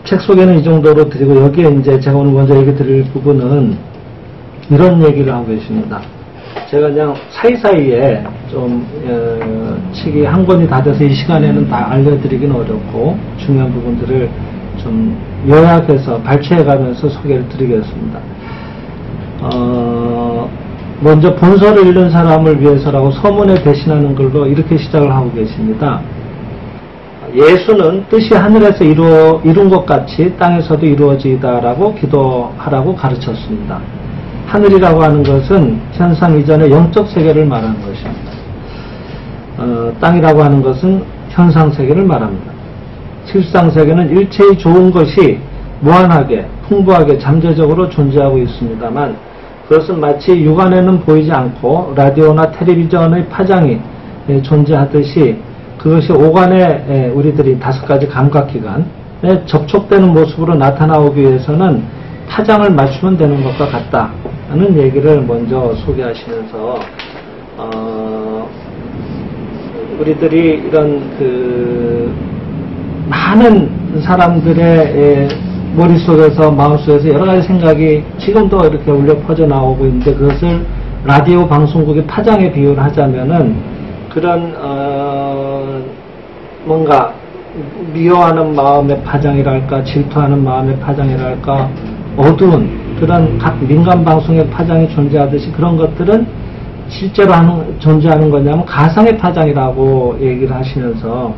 책 소개는 이 정도로 드리고, 여기에 이제 제가 오늘 먼저 얘기 드릴 부분은 이런 얘기를 하고 계십니다. 제가 그냥 사이사이에 좀 책이 한 권이 다 돼서 이 시간에는 다 알려드리기는 어렵고 중요한 부분들을 좀 요약해서 발췌해가면서 소개를 드리겠습니다. 먼저 본서를 읽는 사람을 위해서라고 서문에 대신하는 걸로 이렇게 시작을 하고 계십니다. 예수는 뜻이 하늘에서 이룬 것 같이 땅에서도 이루어지다라고 기도하라고 가르쳤습니다. 하늘이라고 하는 것은 현상 이전의 영적 세계를 말하는 것입니다. 땅이라고 하는 것은 현상 세계를 말합니다. 실상 세계는 일체의 좋은 것이 무한하게, 풍부하게, 잠재적으로 존재하고 있습니다만 그것은 마치 육안에는 보이지 않고 라디오나 텔레비전의 파장이 존재하듯이 그것이 오간에 우리들이 5가지 감각기관에 접촉되는 모습으로 나타나오기 위해서는 파장을 맞추면 되는 것과 같다는 얘기를 먼저 소개하시면서 우리들이 이런 많은 사람들의 머릿속에서 마음속에서 여러가지 생각이 지금도 이렇게 울려 퍼져 나오고 있는데 그것을 라디오 방송국의 파장에 비유를 하자면은 그런 뭔가 미워하는 마음의 파장이랄까 질투하는 마음의 파장이랄까 어두운 그런 각 민간 방송의 파장이 존재하듯이 그런 것들은 실제로 존재하는 거냐면 가상의 파장이라고 얘기를 하시면서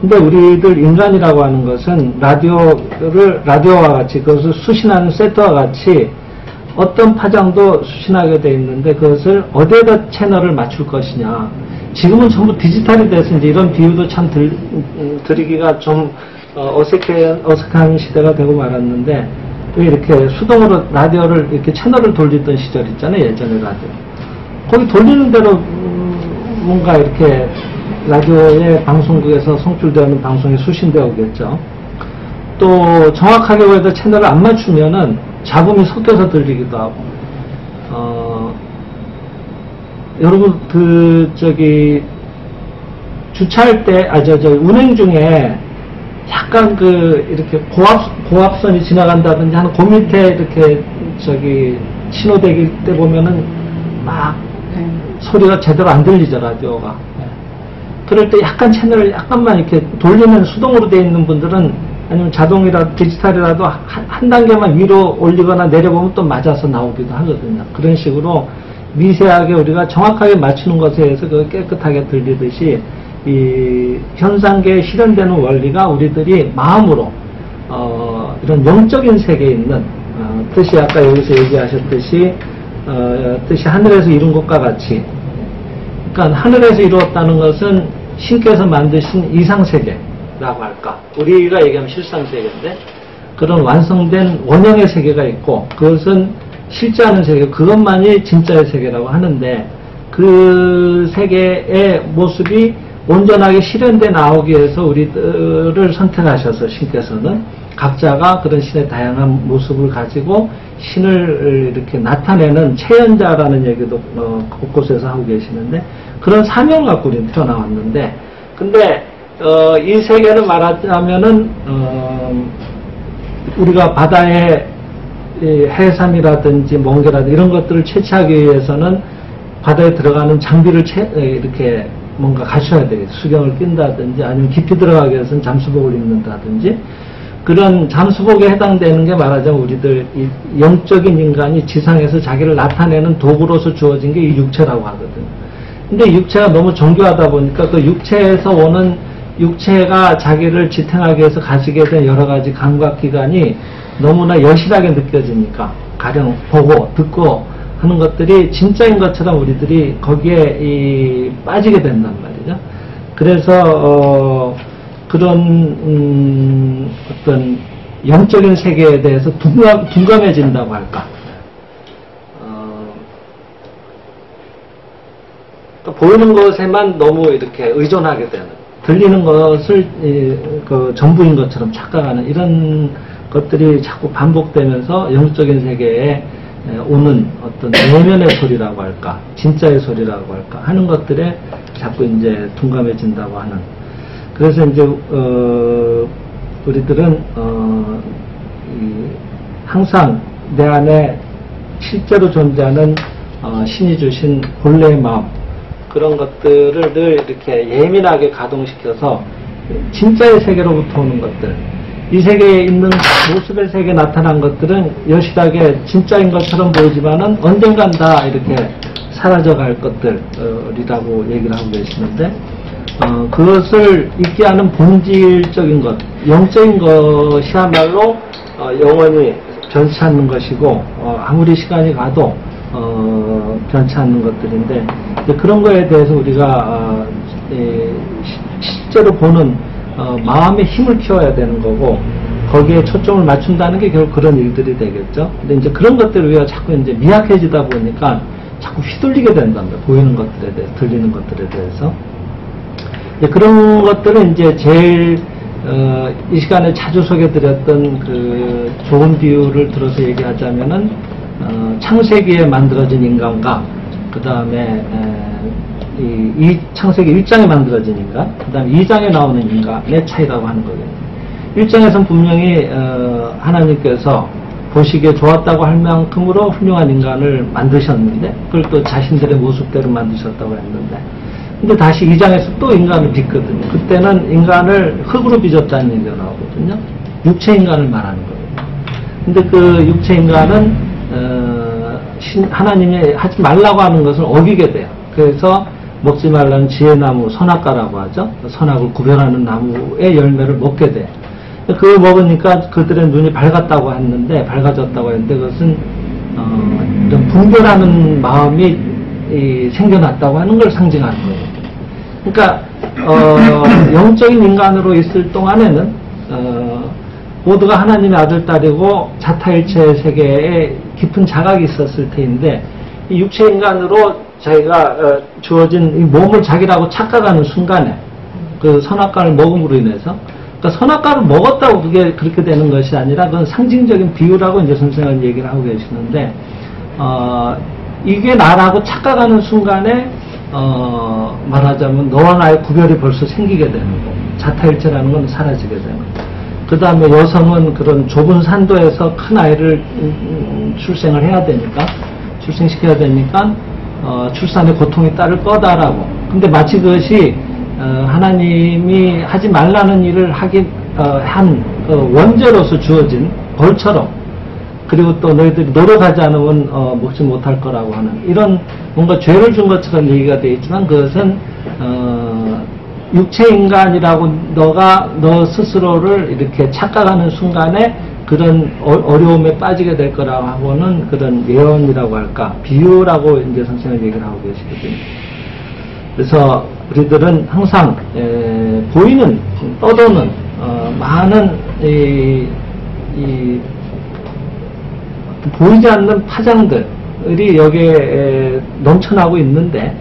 근데 우리들 인간이라고 하는 것은 라디오와 같이 그것을 수신하는 세트와 같이 어떤 파장도 수신하게 되어 있는데 그것을 어디에다 채널을 맞출 것이냐. 지금은 전부 디지털이 돼서 이제 이런 비유도 참 드리기가 좀 어색한 시대가 되고 말았는데 왜 이렇게 수동으로 라디오를 이렇게 채널을 돌리던 시절 있잖아요. 예전에 라디오. 거기 돌리는 대로 뭔가 이렇게 라디오의 방송국에서 송출되는 방송이 수신되어 오겠죠. 또 정확하게 거기다 채널을 안 맞추면은 잡음이 섞여서 들리기도 하고 여러분 주차할 때 운행 중에 약간 이렇게 고압선이 지나간다든지 하는 그 밑에 이렇게 신호대기 때 보면은 막 소리가 제대로 안 들리죠, 라디오가. 그럴 때 약간 채널을 약간만 이렇게 돌리는 수동으로 되어 있는 분들은 아니면 자동이라 디지털이라도 한 단계만 위로 올리거나 내려보면 또 맞아서 나오기도 하거든요. 그런 식으로 미세하게 우리가 정확하게 맞추는 것에 의해서 깨끗하게 들리듯이 이 현상계에 실현되는 원리가 우리들이 마음으로 이런 영적인 세계에 있는 뜻이 아까 여기서 얘기하셨듯이 뜻이 하늘에서 이룬 것과 같이 그러니까 하늘에서 이루었다는 것은 신께서 만드신 이상세계라고 할까 우리가 얘기하면 실상세계인데 그런 완성된 원형의 세계가 있고 그것은 실제하는 세계 그것만이 진짜의 세계라고 하는데 그 세계의 모습이 온전하게 실현돼 나오기 위해서 우리들을 선택하셔서 신께서는 각자가 그런 신의 다양한 모습을 가지고 신을 이렇게 나타내는 체현자라는 얘기도 곳곳에서 하고 계시는데 그런 사명을 갖고 우리는 태어나왔는데 근데 이 세계는 말하자면은 우리가 바다의 해삼이라든지 멍게라든지 이런 것들을 채취하기 위해서는 바다에 들어가는 장비를 이렇게 뭔가 갖춰야 되겠죠. 수경을 낀다든지 아니면 깊이 들어가기 위해서는 잠수복을 입는다든지 그런 잠수복에 해당되는 게 말하자면 우리들 이 영적인 인간이 지상에서 자기를 나타내는 도구로서 주어진 게 이 육체라고 하거든요. 근데 육체가 너무 정교하다 보니까 그 육체에서 오는 육체가 자기를 지탱하기 위해서 가지게 된 여러 가지 감각기관이 너무나 여실하게 느껴지니까 가령 보고 듣고 하는 것들이 진짜인 것처럼 우리들이 거기에 빠지게 된단 말이죠. 그래서 그런 어떤 영적인 세계에 대해서 둔감해진다고 할까. 보이는 것에만 너무 이렇게 의존하게 되는, 들리는 것을 전부인 것처럼 착각하는 이런 것들이 자꾸 반복되면서 영적인 세계에 오는 어떤 내면의 소리라고 할까, 진짜의 소리라고 할까 하는 것들에 자꾸 이제 둔감해진다고 하는. 그래서 이제 우리들은 항상 내 안에 실제로 존재하는 신이 주신 본래의 마음, 그런 것들을 늘 이렇게 예민하게 가동시켜서 진짜의 세계로부터 오는 것들, 이 세계에 있는 모습의 세계에 나타난 것들은 여실하게 진짜인 것처럼 보이지만은 언젠간 다 이렇게 사라져갈 것들이라고 얘기를 하고 계시는데, 그것을 있게 하는 본질적인 것, 영적인 것이야말로 영원히 변치 않는 것이고, 아무리 시간이 가도 변치 않는 것들인데, 그런 거에 대해서 우리가 실제로 보는 마음의 힘을 키워야 되는 거고, 거기에 초점을 맞춘다는 게 결국 그런 일들이 되겠죠. 근데 이제 그런 것들을 우리가 자꾸 이제 미약해지다 보니까 자꾸 휘둘리게 된답니다. 보이는 것들에 대해서, 들리는 것들에 대해서. 그런 것들은 이제 제일 이 시간에 자주 소개드렸던 그 좋은 비유를 들어서 얘기하자면은 창세기에 만들어진 인간과 그 다음에 이 창세기 1장에 만들어진 인간, 그 다음에 2장에 나오는 인간의 차이라고 하는 거거든요. 1장에서는 분명히 하나님께서 보시기에 좋았다고 할 만큼으로 훌륭한 인간을 만드셨는데, 그걸 또 자신들의 모습대로 만드셨다고 했는데, 근데 다시 2장에서 또 인간을 빚거든요. 그때는 인간을 흙으로 빚었다는 얘기가 나오거든요. 육체 인간을 말하는 거예요. 근데 그 육체 인간은 하나님이 하지 말라고 하는 것을 어기게 돼요. 그래서 먹지 말라는 지혜나무, 선악과라고 하죠. 선악을 구별하는 나무의 열매를 먹게 돼요. 그걸 먹으니까 그들의 눈이 밝았다고 밝아졌다고 했는데, 그것은 이런 분별하는 마음이 생겨났다고 하는 걸 상징하는 거예요. 그러니까 영적인 인간으로 있을 동안에는 모두가 하나님의 아들, 딸이고 자타일체의 세계에 깊은 자각이 있었을 테인데, 이 육체 인간으로 자기가 주어진 이 몸을 자기라고 착각하는 순간에 그 선악과를 먹음으로 인해서, 그러니까 선악과를 먹었다고 그게 그렇게 되는 것이 아니라 그건 상징적인 비유라고 이제 선생은 얘기를 하고 계시는데, 이게 나라고 착각하는 순간에 말하자면 너와 나의 구별이 벌써 생기게 되는 거고, 자타일체라는 건 사라지게 되는 거고, 그 다음에 여성은 그런 좁은 산도에서 큰 아이를 출생을 해야 되니까, 출생시켜야 되니까 출산의 고통이 따를 거다라고. 근데 마치 그것이 하나님이 하지 말라는 일을 한 원죄로서 주어진 벌처럼, 그리고 또 너희들이 노력하지 않으면 먹지 못할 거라고 하는 이런 뭔가 죄를 준 것처럼 얘기가 되어 있지만, 그것은 육체 인간이라고 너 스스로를 이렇게 착각하는 순간에 그런 어려움에 빠지게 될 거라고 하고는 그런 예언이라고 할까, 비유라고 이제 선생님은 얘기를 하고 계시거든요. 그래서 우리들은 항상 보이는, 떠도는 많은 보이지 않는 파장들이 여기에 넘쳐나고 있는데,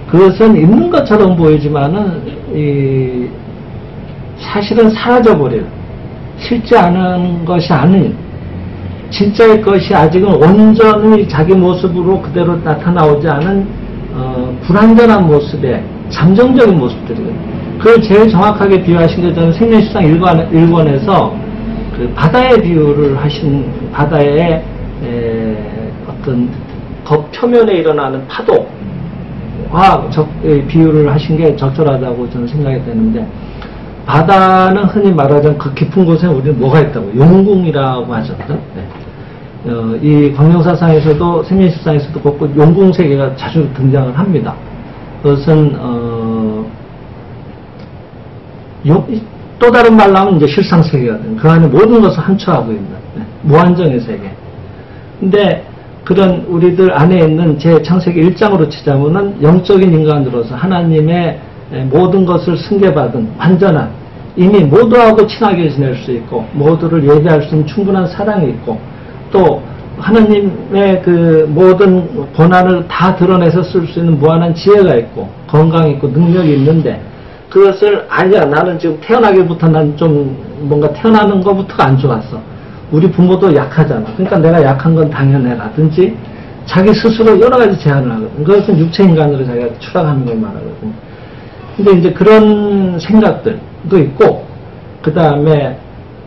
그것은 있는 것처럼 보이지만은 사실은 사라져버릴, 실제 않은 것이 아닌 진짜의 것이 아직은 온전히 자기 모습으로 그대로 나타나오지 않은 불완전한 모습의 잠정적인 모습들이거든요. 그걸 제일 정확하게 비유하신 게 저는 생명실상 1권에서 그 바다의 비유를 하신, 바다의 어떤 겉표면에 일어나는 파도, 비유를 하신 게 적절하다고 저는 생각이 되는데, 바다는 흔히 말하자면 그 깊은 곳에 우리는 뭐가 있다고, 용궁이라고 하죠. 네. 이 광명사상에서도, 생명실상에서도 그렇고 용궁세계가 자주 등장을 합니다. 그것은 또 다른 말로 하면 이제 실상세계가 됩니다. 그 안에 모든 것을 함축하고 있는 무한정의 세계. 근데 그런 우리들 안에 있는 제 창세기 1장으로 치자면은 영적인 인간으로서 하나님의 모든 것을 승계받은 완전한, 이미 모두하고 친하게 지낼 수 있고 모두를 예배할 수 있는 충분한 사랑이 있고, 또 하나님의 그 모든 권한을 다 드러내서 쓸 수 있는 무한한 지혜가 있고 건강이 있고 능력이 있는데, 그것을 아니야, 나는 지금 태어나기부터 난 좀 뭔가 태어나는 것부터가 안 좋았어, 우리 부모도 약하잖아, 그러니까 내가 약한 건 당연해라든지 자기 스스로 여러 가지 제안을 하거든. 그것은 육체인간으로 자기가 추락하는 걸 말하거든. 근데 이제 그런 생각들도 있고, 그 다음에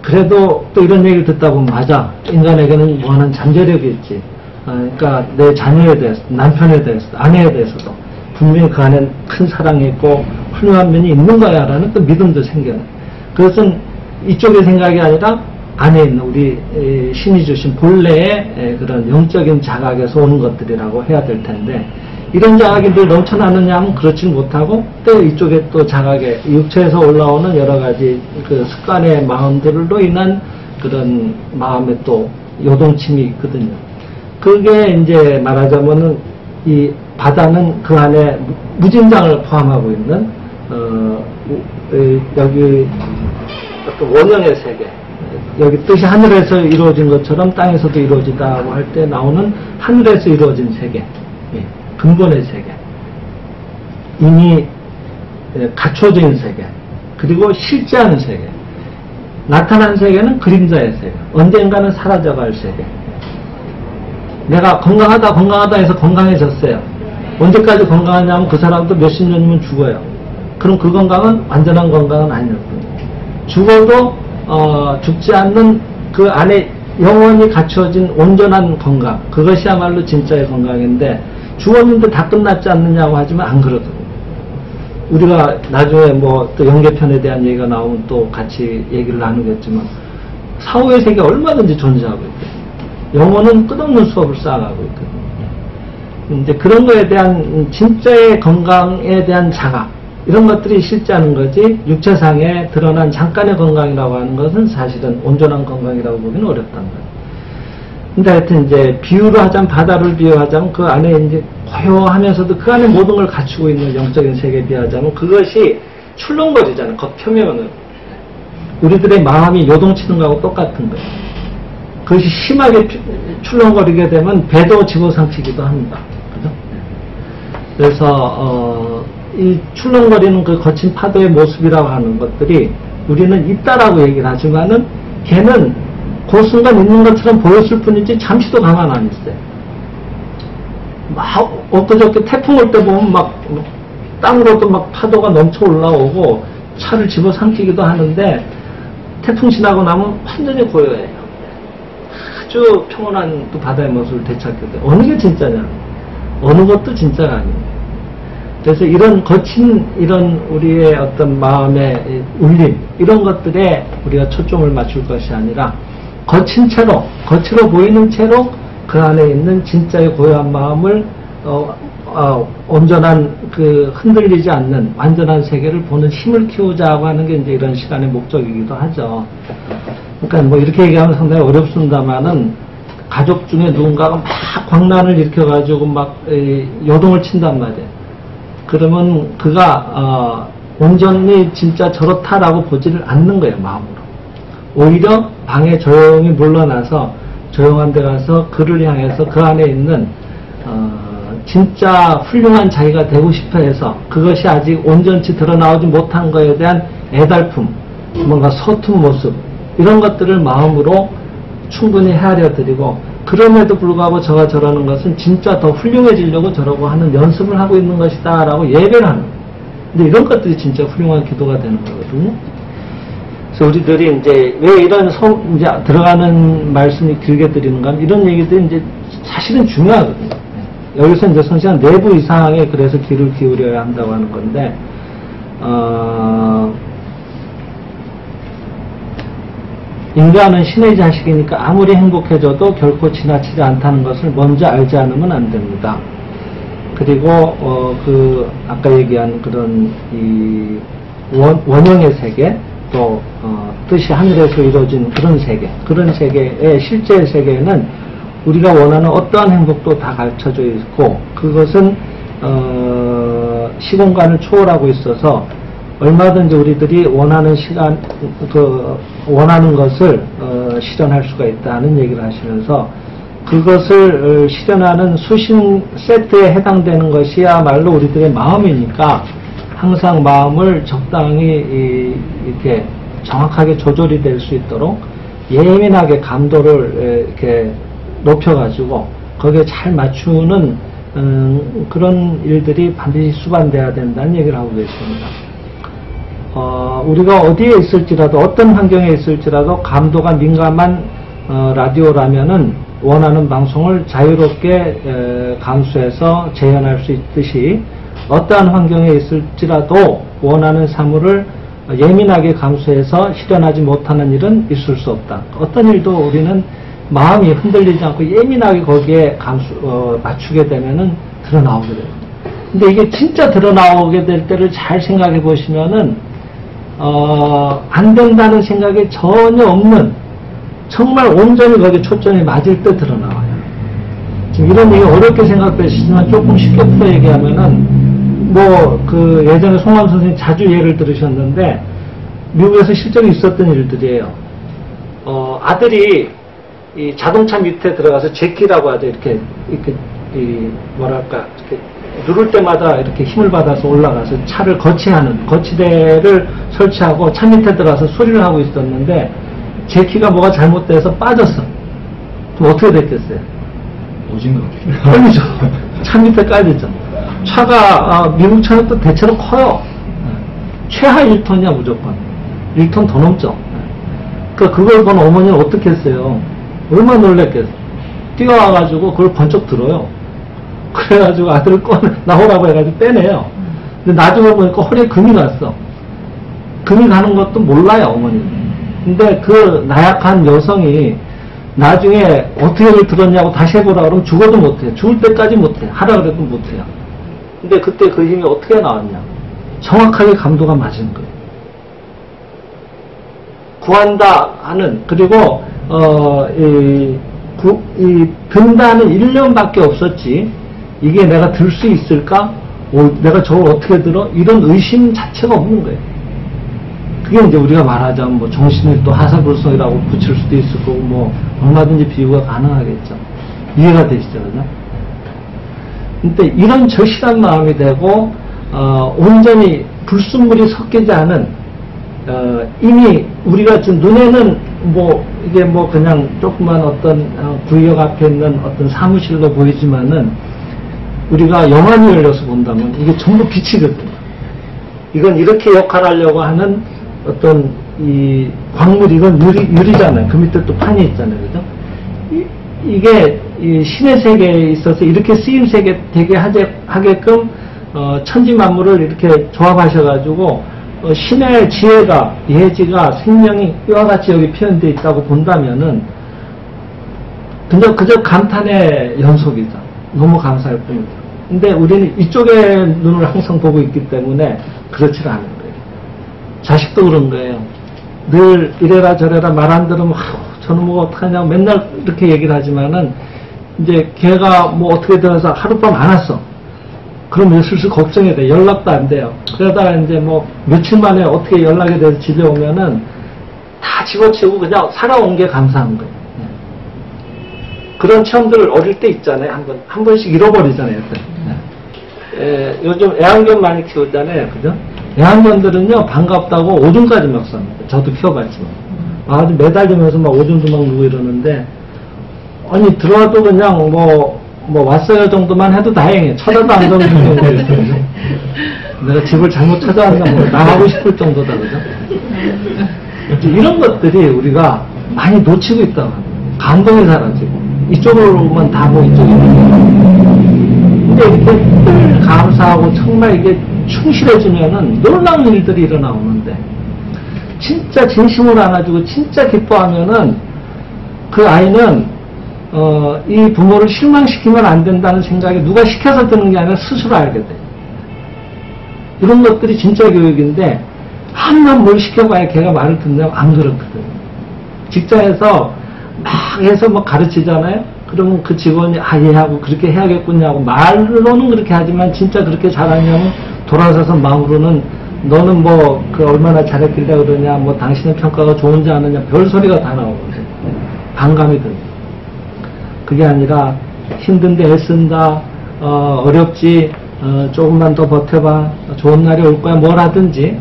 그래도 또 이런 얘기를 듣다 보면 맞아. 인간에게는 무한한 잠재력이 있지. 그러니까 내 자녀에 대해서, 남편에 대해서, 아내에 대해서도 분명히 그 안에 큰 사랑이 있고 훌륭한 면이 있는 거야 라는 또 믿음도 생겨요. 그것은 이쪽의 생각이 아니라 안에 있는 우리 신이 주신 본래의 그런 영적인 자각에서 오는 것들이라고 해야 될 텐데, 이런 자각이 늘 넘쳐나느냐 하면 그렇지 못하고 또 이쪽에 또 자각에 육체에서 올라오는 여러 가지 그 습관의 마음들로 인한 그런 마음의 또 요동침이 있거든요. 그게 이제 말하자면은 이 바다는 그 안에 무진장을 포함하고 있는 여기 어떤 원형의 세계, 여기 뜻이 하늘에서 이루어진 것처럼 땅에서도 이루어지다고 할 때 나오는 하늘에서 이루어진 세계, 근본의 세계, 이미 갖춰진 세계, 그리고 실제하는 세계, 나타난 세계는 그림자의 세계, 언젠가는 사라져갈 세계. 내가 건강하다 해서 건강해졌어요. 언제까지 건강하냐면 그 사람도 몇십 년이면 죽어요. 그럼 그 건강은 완전한 건강은 아니었거든요. 죽어도 죽지 않는 그 안에 영원히 갖춰진 온전한 건강, 그것이야말로 진짜의 건강인데, 죽었는데 다 끝났지 않느냐고 하지만 안 그러거든요. 우리가 나중에 뭐 또 영계편에 대한 얘기가 나오면 또 같이 얘기를 나누겠지만, 사후의 세계가 얼마든지 존재하고 있거든요. 영혼은 끝없는 수업을 쌓아가고 있거든요. 이제 그런 거에 대한 진짜의 건강에 대한 자각, 이런 것들이 실제하는 거지, 육체상에 드러난 잠깐의 건강이라고 하는 것은 사실은 온전한 건강이라고 보기는 어렵단 말이에요. 근데 하여튼 이제 비유를 하자면, 바다를 비유하자면 그 안에 이제 고요하면서도 그 안에 모든 걸 갖추고 있는 영적인 세계에 비하자면 그것이 출렁거리잖아요. 겉표면은. 우리들의 마음이 요동치는 거하고 똑같은 거예요. 그것이 심하게 출렁거리게 되면 배도 집어삼키기도 합니다. 그죠? 그래서 이 출렁거리는 그 거친 파도의 모습이라고 하는 것들이 우리는 있다라고 얘기를 하지만은 걔는 그 순간 있는 것처럼 보였을 뿐이지 잠시도 가만 안 있어요. 막 엊그저께 태풍 올 때 보면 막 땅으로도 막 파도가 넘쳐 올라오고 차를 집어삼키기도 하는데, 태풍 지나고 나면 완전히 고요해요. 아주 평온한 또 바다의 모습을 되찾게 돼요. 어느 게 진짜냐? 어느 것도 진짜가 아닙니다. 그래서 이런 거친, 이런 우리의 어떤 마음의 울림, 이런 것들에 우리가 초점을 맞출 것이 아니라, 거친 채로, 겉으로 보이는 채로 그 안에 있는 진짜의 고요한 마음을 온전한 그 흔들리지 않는 완전한 세계를 보는 힘을 키우자고 하는 게 이제 이런 시간의 목적이기도 하죠. 그러니까 뭐 이렇게 얘기하면 상당히 어렵습니다만은, 가족 중에 누군가가 막 광란을 일으켜가지고 막 요동을 친단 말이에요. 그러면 그가 온전히 진짜 저렇다라고 보지를 않는 거예요, 마음으로. 오히려 방에 조용히 물러나서 조용한 데 가서 그를 향해서 그 안에 있는 진짜 훌륭한 자기가 되고 싶어 해서 그것이 아직 온전치 드러나오지 못한 것에 대한 애달픔, 뭔가 서툰 모습, 이런 것들을 마음으로 충분히 헤아려 드리고, 그럼에도 불구하고 저가 저러는 것은 진짜 더 훌륭해지려고 저러고 하는 연습을 하고 있는 것이다 라고 예배를 하는 거예요. 근데 이런 것들이 진짜 훌륭한 기도가 되는 거거든요. 그래서 우리들이 이제 왜 이런 이제 들어가는 말씀이 길게 드리는가 하면, 이런 얘기들이 이제 사실은 중요하거든요. 여기서 이제 선생님 내부 이상에 그래서 귀를 기울여야 한다고 하는 건데, 인간은 신의 자식이니까 아무리 행복해져도 결코 지나치지 않다는 것을 먼저 알지 않으면 안 됩니다. 그리고 아까 얘기한 그런 이 원형의 세계, 또 뜻이 하늘에서 이루어진 그런 세계의 실제의 세계에는 우리가 원하는 어떠한 행복도 다 갖춰져 있고, 그것은 시공간을 초월하고 있어서 얼마든지 우리들이 원하는 원하는 것을 실현할 수가 있다는 얘기를 하시면서, 그것을 실현하는 수신 세트에 해당되는 것이야말로 우리들의 마음이니까 항상 마음을 적당히 이렇게 정확하게 조절이 될 수 있도록 예민하게 감도를 이렇게 높여가지고 거기에 잘 맞추는 그런 일들이 반드시 수반돼야 된다는 얘기를 하고 계십니다. 우리가 어디에 있을지라도 어떤 환경에 있을지라도 감도가 민감한 라디오라면은 원하는 방송을 자유롭게 감수해서 재현할 수 있듯이 어떠한 환경에 있을지라도 원하는 사물을 예민하게 감수해서 실현하지 못하는 일은 있을 수 없다. 어떤 일도 우리는 마음이 흔들리지 않고 예민하게 거기에 맞추게 되면은 드러나오게 돼요. 근데 이게 진짜 드러나오게 될 때를 잘 생각해 보시면은 안 된다는 생각이 전혀 없는, 정말 온전히 거기에 초점이 맞을 때 드러나와요. 지금 이런 얘기 어렵게 생각되시지만 조금 쉽게 풀어 얘기하면은 그 예전에 송환 선생님 자주 예를 들으셨는데 미국에서 실제로 있었던 일들이에요. 아들이 이 자동차 밑에 들어가서 제키라고 하죠. 이렇게 뭐랄까, 이렇게 누를 때마다 이렇게 힘을 받아서 올라가서 차를 거치하는 거치대를 설치하고 차 밑에 들어가서 수리를 하고 있었는데 제키가 뭐가 잘못돼서 빠졌어. 그럼 어떻게 됐겠어요? 오징어. 걸리죠. 차 밑에 깔리죠. 차가 미국 차는 또 대체로 커요. 최하 1톤이야 무조건. 1톤 더 넘죠. 그걸 본 어머니는 어떻게 했어요? 얼마나 놀랬겠어. 뛰어와가지고 그걸 번쩍 들어요. 그래가지고 아들을 나오라고 해가지고 빼내요. 근데 나중에 보니까 허리에 금이 갔어. 금이 가는 것도 몰라요 어머니는. 근데 그 나약한 여성이 나중에 어떻게 그걸 들었냐고 다시 해보라 그러면 죽어도 못해. 죽을 때까지 못해. 하라 그래도 못해요. 근데 그때 그 힘이 어떻게 나왔냐? 정확하게 감도가 맞은 거예요. 구한다 하는, 그리고 든다는 1년밖에 없었지 이게 내가 들 수 있을까? 내가 저걸 어떻게 들어? 이런 의심 자체가 없는 거예요. 그게 이제 우리가 말하자면 뭐 정신을 또 하사불성이라고 붙일 수도 있을 거고 뭐 얼마든지 비유가 가능하겠죠. 이해가 되시죠, 그죠? 근데 이런 절실한 마음이 되고 온전히 불순물이 섞이지 않은 이미 우리가 지금 눈에는 이게 그냥 조그만 어떤 구역 앞에 있는 어떤 사무실로 보이지만은 우리가 영안이 열려서 본다면 이게 전부 빛이거든요. 이건 이렇게 역할하려고 하는 어떤 이 광물, 이건 유리잖아요. 그 밑에 또 판이 있잖아요. 그죠? 이게 이 신의 세계에 있어서 이렇게 쓰임새게 되게 하게끔 천지 만물을 이렇게 조합하셔가지고 신의 지혜가, 예지가, 생명이 이와 같이 여기 표현되어 있다고 본다면은 그저 감탄의 연속이죠. 너무 감사할 뿐이죠. 근데 우리는 이쪽에 눈을 항상 보고 있기 때문에 그렇지 않은 거예요. 자식도 그런 거예요. 늘 이래라 저래라 말 안 들으면 저는 뭐 어떡하냐고 맨날 이렇게 얘기를 하지만은 이제 걔가 뭐 어떻게 되어서 하룻밤 안 왔어. 그럼 슬슬 걱정이 돼. 연락도 안 돼요. 그러다가 이제 뭐 며칠 만에 어떻게 연락이 돼서 집에 오면은 다 집어치우고 그냥 살아온 게 감사한 거예요. 그런 체험들 어릴 때 있잖아요. 한 번씩 잃어버리잖아요. 요즘 애완견 많이 키우잖아요. 그죠? 애완견들은요, 반갑다고 오줌까지 막 쌉니다. 저도 키워봤지만. 아주 매달리면서 막 오줌도 막 누고 이러는데, 아니, 들어와도 그냥 왔어요 정도만 해도 다행이에요. 쳐다도 안 보는 정도 있어요. 내가 집을 잘못 찾아왔나, 나가고 싶을 정도다. 그죠? 이런 것들이 우리가 많이 놓치고 있다고 합니다. 감동이 사라지고. 이쪽으로만 다 이쪽에 있는 근데 이렇게 늘 감사하고 정말 이게 충실해지면은 놀라운 일들이 일어나오는데 진짜 진심으로 안아주고 진짜 기뻐하면은 그 아이는 이 부모를 실망시키면 안 된다는 생각이 누가 시켜서 드는 게 아니라 스스로 알게 돼. 이런 것들이 진짜 교육인데 한번 뭘 시켜봐야 걔가 말을 듣냐고 안 그렇거든. 직장에서 막 해서 가르치잖아요. 그러면 그 직원이 얘하고 그렇게 해야겠군요. 말로는 그렇게 하지만 진짜 그렇게 잘하냐면 돌아서서 마음으로는 너는 얼마나 잘했길래 그러냐, 당신의 평가가 좋은지 아느냐, 별소리가 다 나오거든요. 반감이 듭니다. 그게 아니라 힘든데 애쓴다, 어렵지, 조금만 더 버텨봐, 좋은 날이 올 거야, 뭘 하든지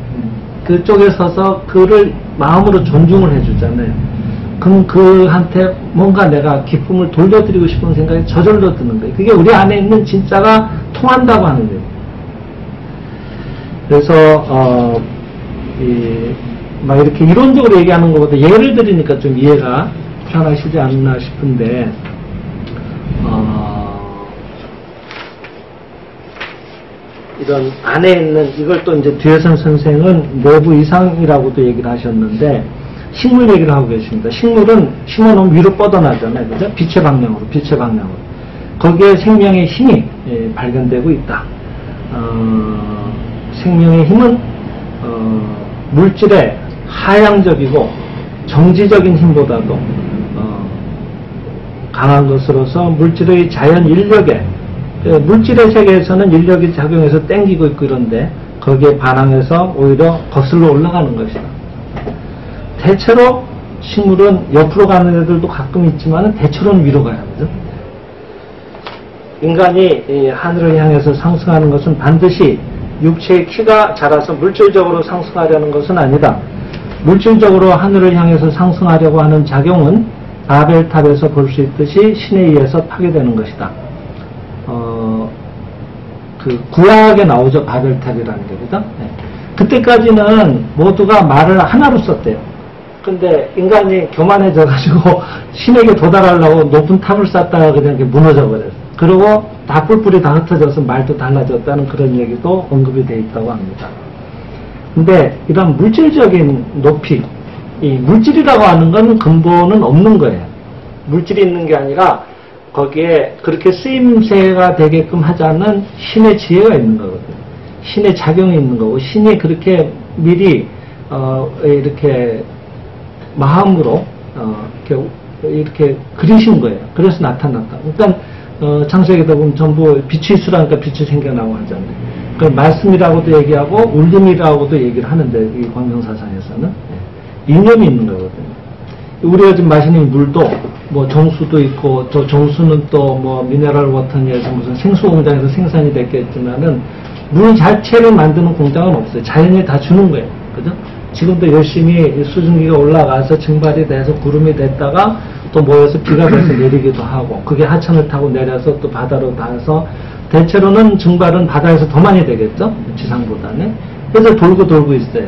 그쪽에 서서 그를 마음으로 존중을 해주잖아요. 그럼 그한테 뭔가 내가 기쁨을 돌려드리고 싶은 생각이 저절로 드는 거예요. 그게 우리 안에 있는 진짜가 통한다고 하는 거예요. 그래서 막 이렇게 이론적으로 얘기하는 것보다 예를 들으니까 좀 이해가 편하시지 않나 싶은데, 이런 안에 있는, 이걸 또 이제 뒤에선 선생은 내부 이상이라고도 얘기를 하셨는데, 식물 얘기를 하고 계십니다. 식물은 심어놓으면 위로 뻗어나잖아요. 그죠? 빛의 방향으로. 거기에 생명의 힘이 발견되고 있다. 생명의 힘은 물질의 하향적이고 정지적인 힘보다도 강한 것으로서 물질의 자연 인력에, 물질의 세계에서는 인력이 작용해서 땡기고 있고 이런데 거기에 반항해서 오히려 거슬러 올라가는 것이다. 대체로 식물은 옆으로 가는 애들도 가끔 있지만 대체로는 위로 가야 하거든. 인간이 하늘을 향해서 상승하는 것은 반드시 육체의 키가 자라서 물질적으로 상승하려는 것은 아니다. 물질적으로 하늘을 향해서 상승하려고 하는 작용은 바벨탑에서 볼 수 있듯이 신에 의해서 파괴되는 것이다. 그 구약에 나오죠. 바벨탑이라는 게, 그죠? 네. 그때까지는 모두가 말을 하나로 썼대요. 근데 인간이 교만해져가지고 신에게 도달하려고 높은 탑을 쌓다가 그냥 이렇게 무너져 버렸어요. 그리고 다 뿔뿔이 다 흩어져서 말도 달라졌다는 그런 얘기도 언급이 되어 있다고 합니다. 근데 이런 물질적인 높이, 이 물질이라고 하는 건 근본은 없는 거예요. 물질이 있는 게 아니라 거기에 그렇게 쓰임새가 되게끔 하자는 신의 지혜가 있는 거거든요. 신의 작용이 있는 거고, 신이 그렇게 미리 이렇게 마음으로 이렇게 그리신 거예요. 그래서 나타났다. 그러니까 창세기다 보면 전부 빛이 있으라니까 빛이 생겨나고 하잖아요. 그 말씀이라고도 얘기하고 울림이라고도 얘기를 하는데, 이 광명사상에서는 이념이 있는 거거든요. 우리가 지금 마시는 물도 뭐 정수도 있고, 또 정수는 또 뭐 미네랄 워터니에서 무슨 생수 공장에서 생산이 됐겠지만은 물 자체를 만드는 공장은 없어요. 자연이 다 주는 거예요. 그죠? 지금도 열심히 수증기가 올라가서 증발이 돼서 구름이 됐다가 또 모여서 비가 돼서 내리기도 하고, 그게 하천을 타고 내려서 또 바다로 닿아서, 대체로는 증발은 바다에서 더 많이 되겠죠? 지상보다는. 그래서 돌고 있어요.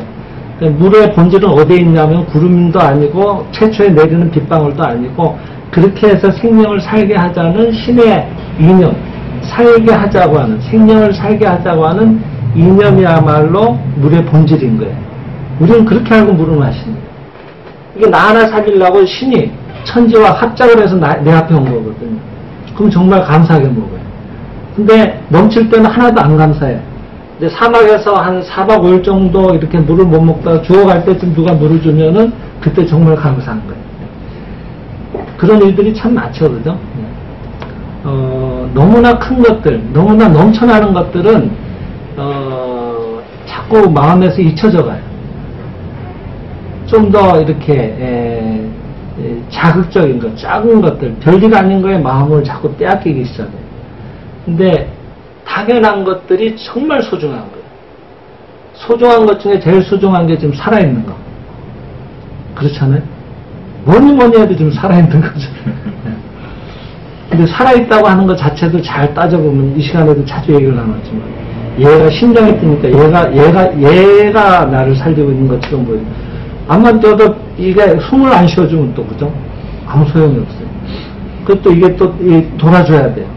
물의 본질은 어디에 있냐면 구름도 아니고 최초에 내리는 빗방울도 아니고, 그렇게 해서 생명을 살게 하자는 신의 이념, 살게 하자고 하는, 생명을 살게 하자고 하는 이념이야말로 물의 본질인 거예요. 우리는 그렇게 알고 물을 마시는 거예요. 이게 나 하나 살리려고 신이 천지와 합작을 해서 내 앞에 온 거거든요. 그럼 정말 감사하게 먹어요. 근데 넘칠 때는 하나도 안 감사해요. 이제 사막에서 한 4박 5일 정도 이렇게 물을 못 먹다가 죽어갈 때쯤 누가 물을 주면은 그때 정말 감사한 거예요. 그런 일들이 참 많죠, 너무나 큰 것들, 너무나 넘쳐나는 것들은 자꾸 마음에서 잊혀져 가요. 좀 더 이렇게 자극적인 것, 작은 것들, 별일 아닌 거에 마음을 자꾸 빼앗기기 시작해요. 근데 당연한 것들이 정말 소중한 거예요. 소중한 것 중에 제일 소중한 게 지금 살아있는 거. 그렇잖아요? 뭐니 해도 지금 살아있는 거죠. 근데 살아있다고 하는 것 자체도 잘 따져보면 이 시간에도 자주 얘기를 나눴지만, 얘가 심장이 뛰니까 얘가 나를 살리고 있는 것처럼 보여요. 암만 뛰어도 이게 숨을 안 쉬어주면 또, 그죠? 아무 소용이 없어요. 그것도 이게 또 돌아줘야 돼요.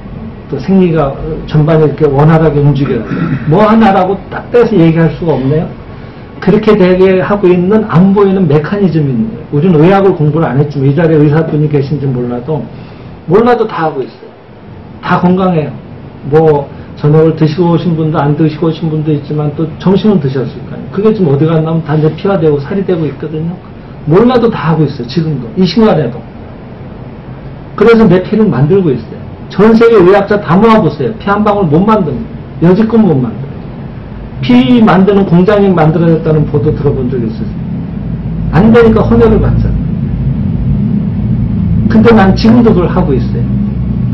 또 생리가 전반에 이렇게 원활하게 움직여야 돼요. 뭐 하나라고 딱 떼서 얘기할 수가 없네요. 그렇게 되게 하고 있는 안 보이는 메커니즘이 있는 거예요. 우리는 의학을 공부를 안 했지만, 이 자리에 의사분이 계신지 몰라도 다 하고 있어요. 다 건강해요. 뭐 저녁을 드시고 오신 분도 안 드시고 오신 분도 있지만 또 점심은 드셨을 거예요. 그게 지금 어디 갔나 하면 다 이제 피가 되고 살이 되고 있거든요. 몰라도 다 하고 있어요. 지금도. 이 시간에도. 그래서 내 피를 만들고 있어요. 전 세계 의학자 다 모아보세요. 피 한 방울 못 만듭니다. 여지껏 못 만들어요. 피 만드는 공장이 만들어졌다는 보도 들어본 적 있어요? 안 되니까 헌혈을 받잖아요. 근데 난 지금도 그걸 하고 있어요.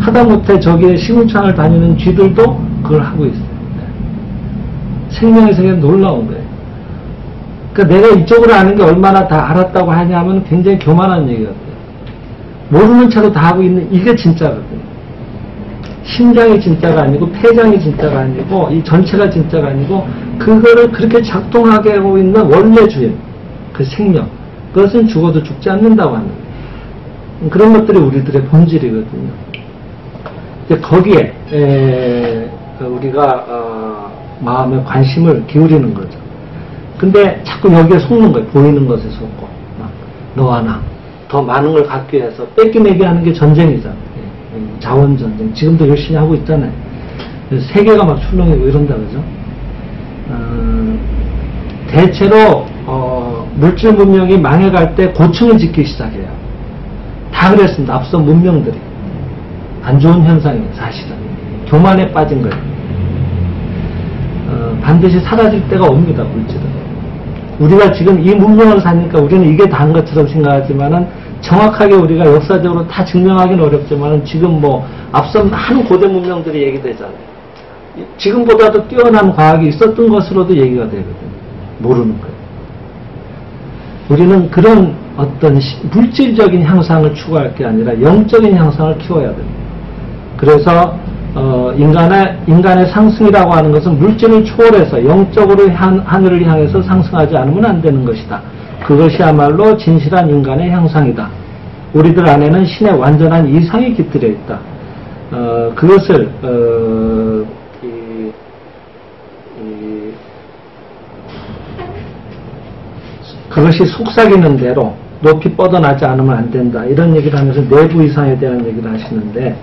하다못해 저기에 시궁창을 다니는 쥐들도 그걸 하고 있어요. 생명의 세계는 놀라운 거예요. 그러니까 내가 이쪽으로 아는 게 얼마나 다 알았다고 하냐면 굉장히 교만한 얘기거든요. 모르는 채로 다 하고 있는 이게 진짜거든요. 심장이 진짜가 아니고 폐장이 진짜가 아니고 이 전체가 진짜가 아니고 그거를 그렇게 작동하게 하고 있는 원래 주인, 그 생명, 그것은 죽어도 죽지 않는다고 하는 그런 것들이 우리들의 본질이거든요. 거기에 우리가 마음의 관심을 기울이는 거죠. 근데 자꾸 여기에 속는 거예요. 보이는 것에 속고 너와 나 더 많은 걸 갖기 위해서 뺏기내기 하는 게 전쟁이잖아요. 자원 전쟁. 지금도 열심히 하고 있잖아요. 세계가 막 출렁이고 이런다 그죠? 대체로 물질 문명이 망해갈 때 고층을 짓기 시작해요. 다 그랬습니다. 앞서 문명들이. 안 좋은 현상이에요. 사실은. 교만에 빠진 거예요. 반드시 사라질 때가 옵니다. 물질은. 우리가 지금 이 문명을 사니까 우리는 이게 다인 것처럼 생각하지만은 정확하게 우리가 역사적으로 다 증명하기는 어렵지만은 지금 뭐 앞서 많은 고대 문명들이 얘기되잖아요. 지금보다도 뛰어난 과학이 있었던 것으로도 얘기가 되거든요. 모르는 거예요. 우리는 그런 어떤 물질적인 향상을 추구할 게 아니라 영적인 향상을 키워야 됩니다. 그래서 인간의 상승이라고 하는 것은 물질을 초월해서 영적으로 하늘을 향해서 상승하지 않으면 안 되는 것이다. 그것이야말로 진실한 인간의 향상이다. 우리들 안에는 신의 완전한 이상이 깃들여 있다. 그것을 그것이 속삭이는 대로 높이 뻗어나지 않으면 안 된다. 이런 얘기를 하면서 내부 이상에 대한 얘기를 하시는데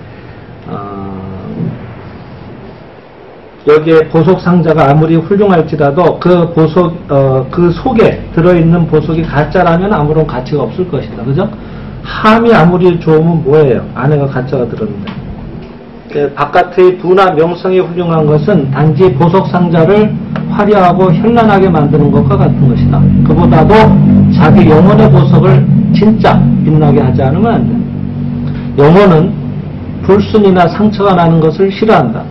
여기에 보석 상자가 아무리 훌륭할지라도 그 보석 그 속에 들어있는 보석이 가짜라면 아무런 가치가 없을 것이다. 그죠? 함이 아무리 좋으면 뭐예요? 안에가 가짜가 들었는데. 바깥의 부나 명성이 훌륭한 것은 단지 보석 상자를 화려하고 현란하게 만드는 것과 같은 것이다. 그보다도 자기 영혼의 보석을 진짜 빛나게 하지 않으면 안 돼. 영혼은 불순이나 상처가 나는 것을 싫어한다.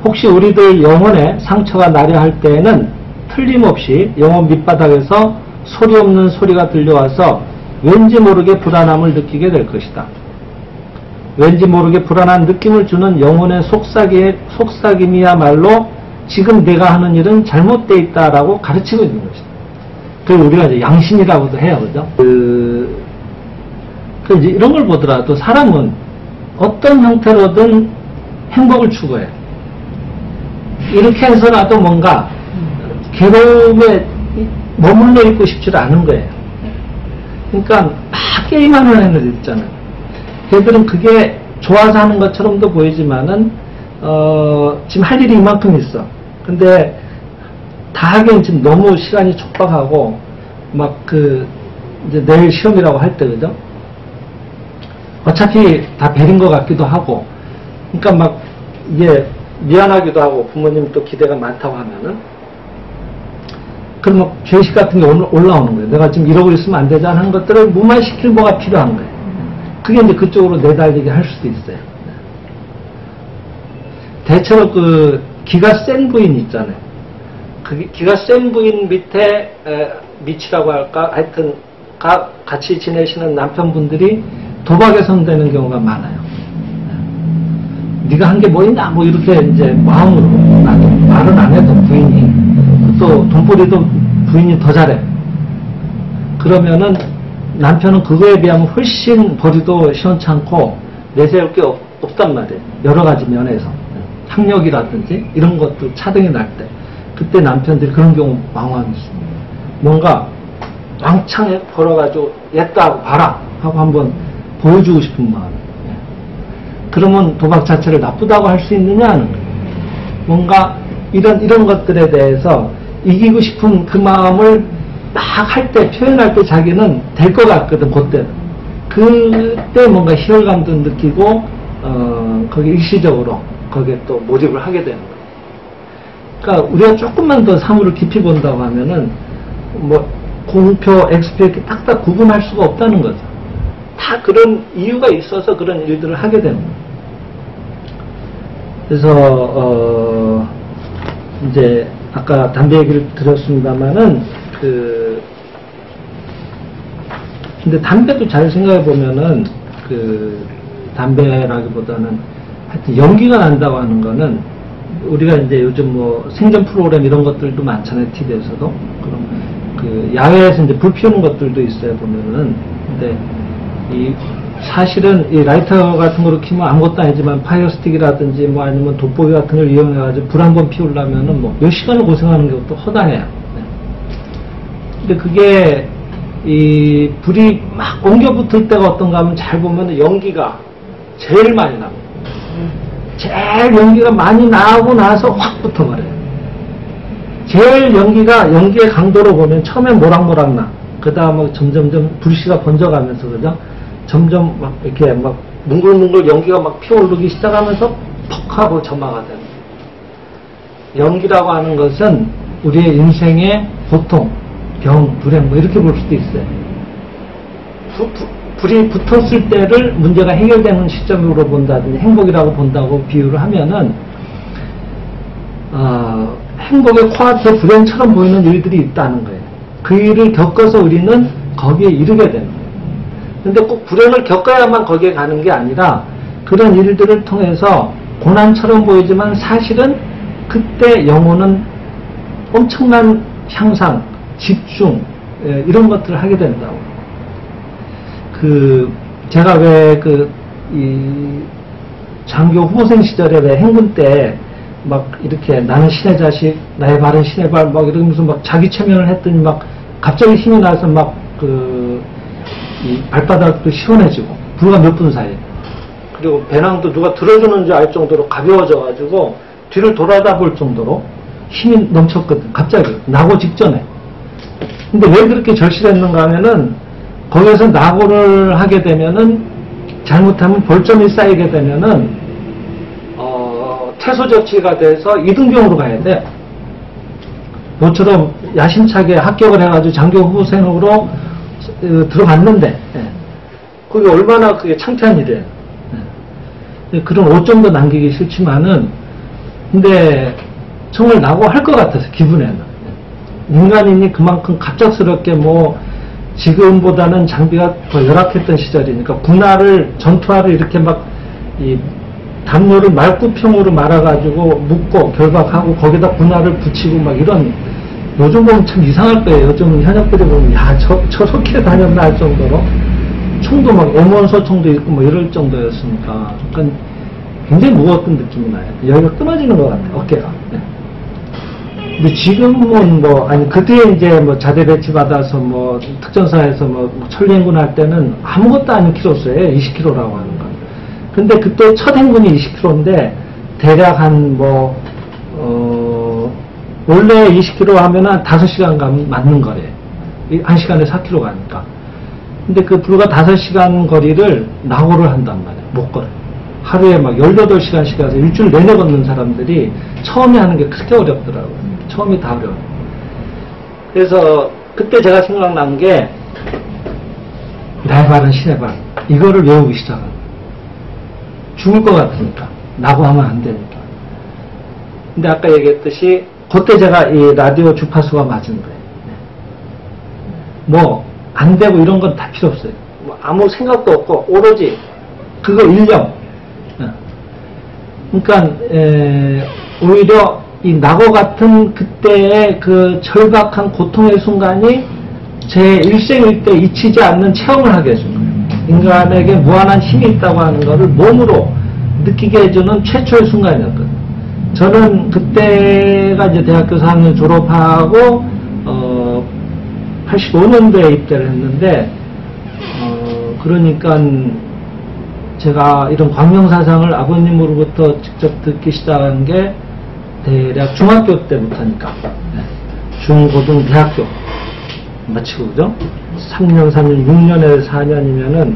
혹시 우리들 영혼에 상처가 나려 할 때에는 틀림없이 영혼 밑바닥에서 소리 없는 소리가 들려와서 왠지 모르게 불안함을 느끼게 될 것이다. 왠지 모르게 불안한 느낌을 주는 영혼의 속삭임이야말로 지금 내가 하는 일은 잘못되어 있다라고 가르치고 있는 것이다. 그리고 우리가 이제 양심이라고도 해요. 그죠? 이제 이런 걸 보더라도 사람은 어떤 형태로든 행복을 추구해요. 이렇게 해서라도 뭔가 괴로움에 머물러 있고 싶지 않은 거예요. 그러니까 막 게임하는 애들 있잖아요. 걔들은 그게 좋아서 하는 것처럼도 보이지만은 지금 할 일이 이만큼 있어. 근데 다 하기엔 지금 너무 시간이 촉박하고 막 이제 내일 시험이라고 할 때 그죠? 어차피 다 베린 것 같기도 하고, 그러니까 막 이게 미안하기도 하고 부모님 또 기대가 많다고 하면은 그럼 막 죄의식 같은 게 올라오는 거예요. 내가 지금 이러고 있으면 안 되지 하는 것들을 무마시킬 뭐가 필요한 거예요. 그게 이제 그쪽으로 내달리게 할 수도 있어요. 대체로 기가 센 부인 있잖아요. 기가 센 부인 밑에 미치라고 할까 하여튼 같이 지내시는 남편분들이 도박에 손대는 경우가 많아요. 네가 한 게 뭐 있나 뭐 이렇게 이제 마음으로 말은 안 해도 부인이 또 돈벌이도 부인이 더 잘해. 그러면은 남편은 그거에 비하면 훨씬 벌이도 시원찮고 내세울 게 없단 말이에요. 여러 가지 면에서 학력이라든지 이런 것도 차등이 날 때 그때 남편들이 그런 경우 망화하고 있습니다. 뭔가 왕창 벌어가지고 얘다 하고 봐라 하고 한번 보여주고 싶은 마음. 그러면 도박 자체를 나쁘다고 할 수 있느냐 하는 거예요. 뭔가 이런 것들에 대해서 이기고 싶은 그 마음을 막 할 때, 표현할 때 자기는 될 것 같거든, 그때는. 그때 뭔가 희열감도 느끼고, 거기 일시적으로 거기에 또 몰입을 하게 되는 거예요. 그러니까 우리가 조금만 더 사물을 깊이 본다고 하면은, 뭐, 공표, X표 이렇게 딱딱 구분할 수가 없다는 거죠. 다 그런 이유가 있어서 그런 일들을 하게 되는 거예요. 그래서, 이제, 아까 담배 얘기를 드렸습니다만은, 근데 담배도 잘 생각해 보면은, 담배라기보다는 하여튼 연기가 난다고 하는 거는 우리가 이제 요즘 뭐 생존 프로그램 이런 것들도 많잖아요. TV에서도. 그럼 그 야외에서 이제 불 피우는 것들도 있어요. 보면은. 근데 이 사실은 이 라이터 같은 거로 키면 아무것도 아니지만 파이어 스틱이라든지 뭐 아니면 돋보기 같은 걸 이용해가지고 불 한 번 피우려면은 뭐 몇 시간을 고생하는 것도 허다해요. 네. 근데 그게 이 불이 막 옮겨 붙을 때가 어떤가 하면 잘 보면 연기가 제일 많이 납니다. 제일 연기가 많이 나오고 나서 확 붙어버려요. 제일 연기의 강도로 보면 처음엔 모락모락 나. 그 다음에 점점점 불씨가 번져가면서, 그죠? 점점 막 이렇게 막 뭉글뭉글 연기가 막 피어오르기 시작하면서 퍽 하고 점화가 되는. 연기라고 하는 것은 우리의 인생의 고통, 병, 불행 뭐 이렇게 볼 수도 있어요. 불이 붙었을 때를 문제가 해결되는 시점으로 본다든지 행복이라고 본다고 비유를 하면은 행복의 코앞에 불행처럼 보이는 일들이 있다는 거예요. 그 일을 겪어서 우리는 거기에 이르게 되는 거예요. 근데 꼭 불행을 겪어야만 거기에 가는 게 아니라 그런 일들을 통해서 고난처럼 보이지만 사실은 그때 영혼은 엄청난 향상, 집중 이런 것들을 하게 된다고. 제가 왜 이 장교 후보생 시절에 왜 행군 때 막 이렇게 나는 신의 자식, 나의 발은 신의 발 막 이러면서 막 자기 체면을 했더니 막 갑자기 힘이 나서 막 이 발바닥도 시원해지고 불과 몇 분 사이에. 그리고 배낭도 누가 들어주는지 알 정도로 가벼워져가지고 뒤를 돌아다 볼 정도로 힘이 넘쳤거든. 갑자기 나고 직전에. 근데 왜 그렇게 절실했는가 하면은 거기에서 낙오를 하게 되면은 잘못하면 벌점이 쌓이게 되면은 퇴소조치가 돼서 이등병으로 가야 돼요. 모처럼 야심차게 합격을 해가지고 장교 후보생으로 들어갔는데 그게 얼마나 그게 창피한 일이에요. 그런 오점도 남기기 싫지만은 근데 정말 낙오할 것 같아서 기분에는 인간이니 그만큼 갑작스럽게 뭐 지금보다는 장비가 더 열악했던 시절이니까 군화를 전투화를 이렇게 막 이 담요를 말구평으로 말아가지고 묶고 결박하고 거기다 군화를 붙이고 막 이런 요즘 보면 참 이상할 거예요. 요즘 현역들이 보면 야 저렇게 다녔나 할 정도로 총도 막 M1 소총도 있고 뭐 이럴 정도였으니까 그러니까 굉장히 무거웠던 느낌이 나요. 여기가 끊어지는 것 같아요. 어깨가. 네. 근데 지금은 뭐 아니 그때 이제 뭐 자대 배치 받아서 뭐 특전사에서 뭐 천리행군 할 때는 아무것도 아닌 키로수예요. 20kg라고 하는 건. 근데 그때 첫 행군이 20kg인데 대략 한 뭐 원래 20km 하면 한 5시간 가면 맞는 거래요. 1시간에 4km 가니까. 근데 그 불과 5시간 거리를 낙오를 한단 말이에요. 못 걸어요. 하루에 막 18시간씩 가서 일주일 내내 걷는 사람들이 처음에 하는 게 그렇게 어렵더라고요. 처음이 다 어려워요. 그래서 그때 제가 생각난 게 나의 발은 신의 발. 이거를 외우기 시작한 거예요. 죽을 것 같으니까. 낙오하면 안 되니까. 근데 아까 얘기했듯이 그때 제가 이 라디오 주파수가 맞은 거예요. 뭐 안 되고 이런 건 다 필요 없어요. 뭐 아무 생각도 없고 오로지 그거 일념. 그러니까 오히려 이 낙오 같은 그때의 그 절박한 고통의 순간이 제 일생일 때 잊히지 않는 체험을 하게 해준 거예요. 인간에게 무한한 힘이 있다고 하는 것을 몸으로 느끼게 해주는 최초의 순간이었거든요. 저는 그때가 이제 대학교 4학년 졸업하고 85년도에 입대를 했는데 그러니까 제가 이런 광명사상을 아버님으로부터 직접 듣기 시작한 게 대략 중학교 때부터니까 중고등 대학교 마치고 그죠? 3년 6년에 4년이면은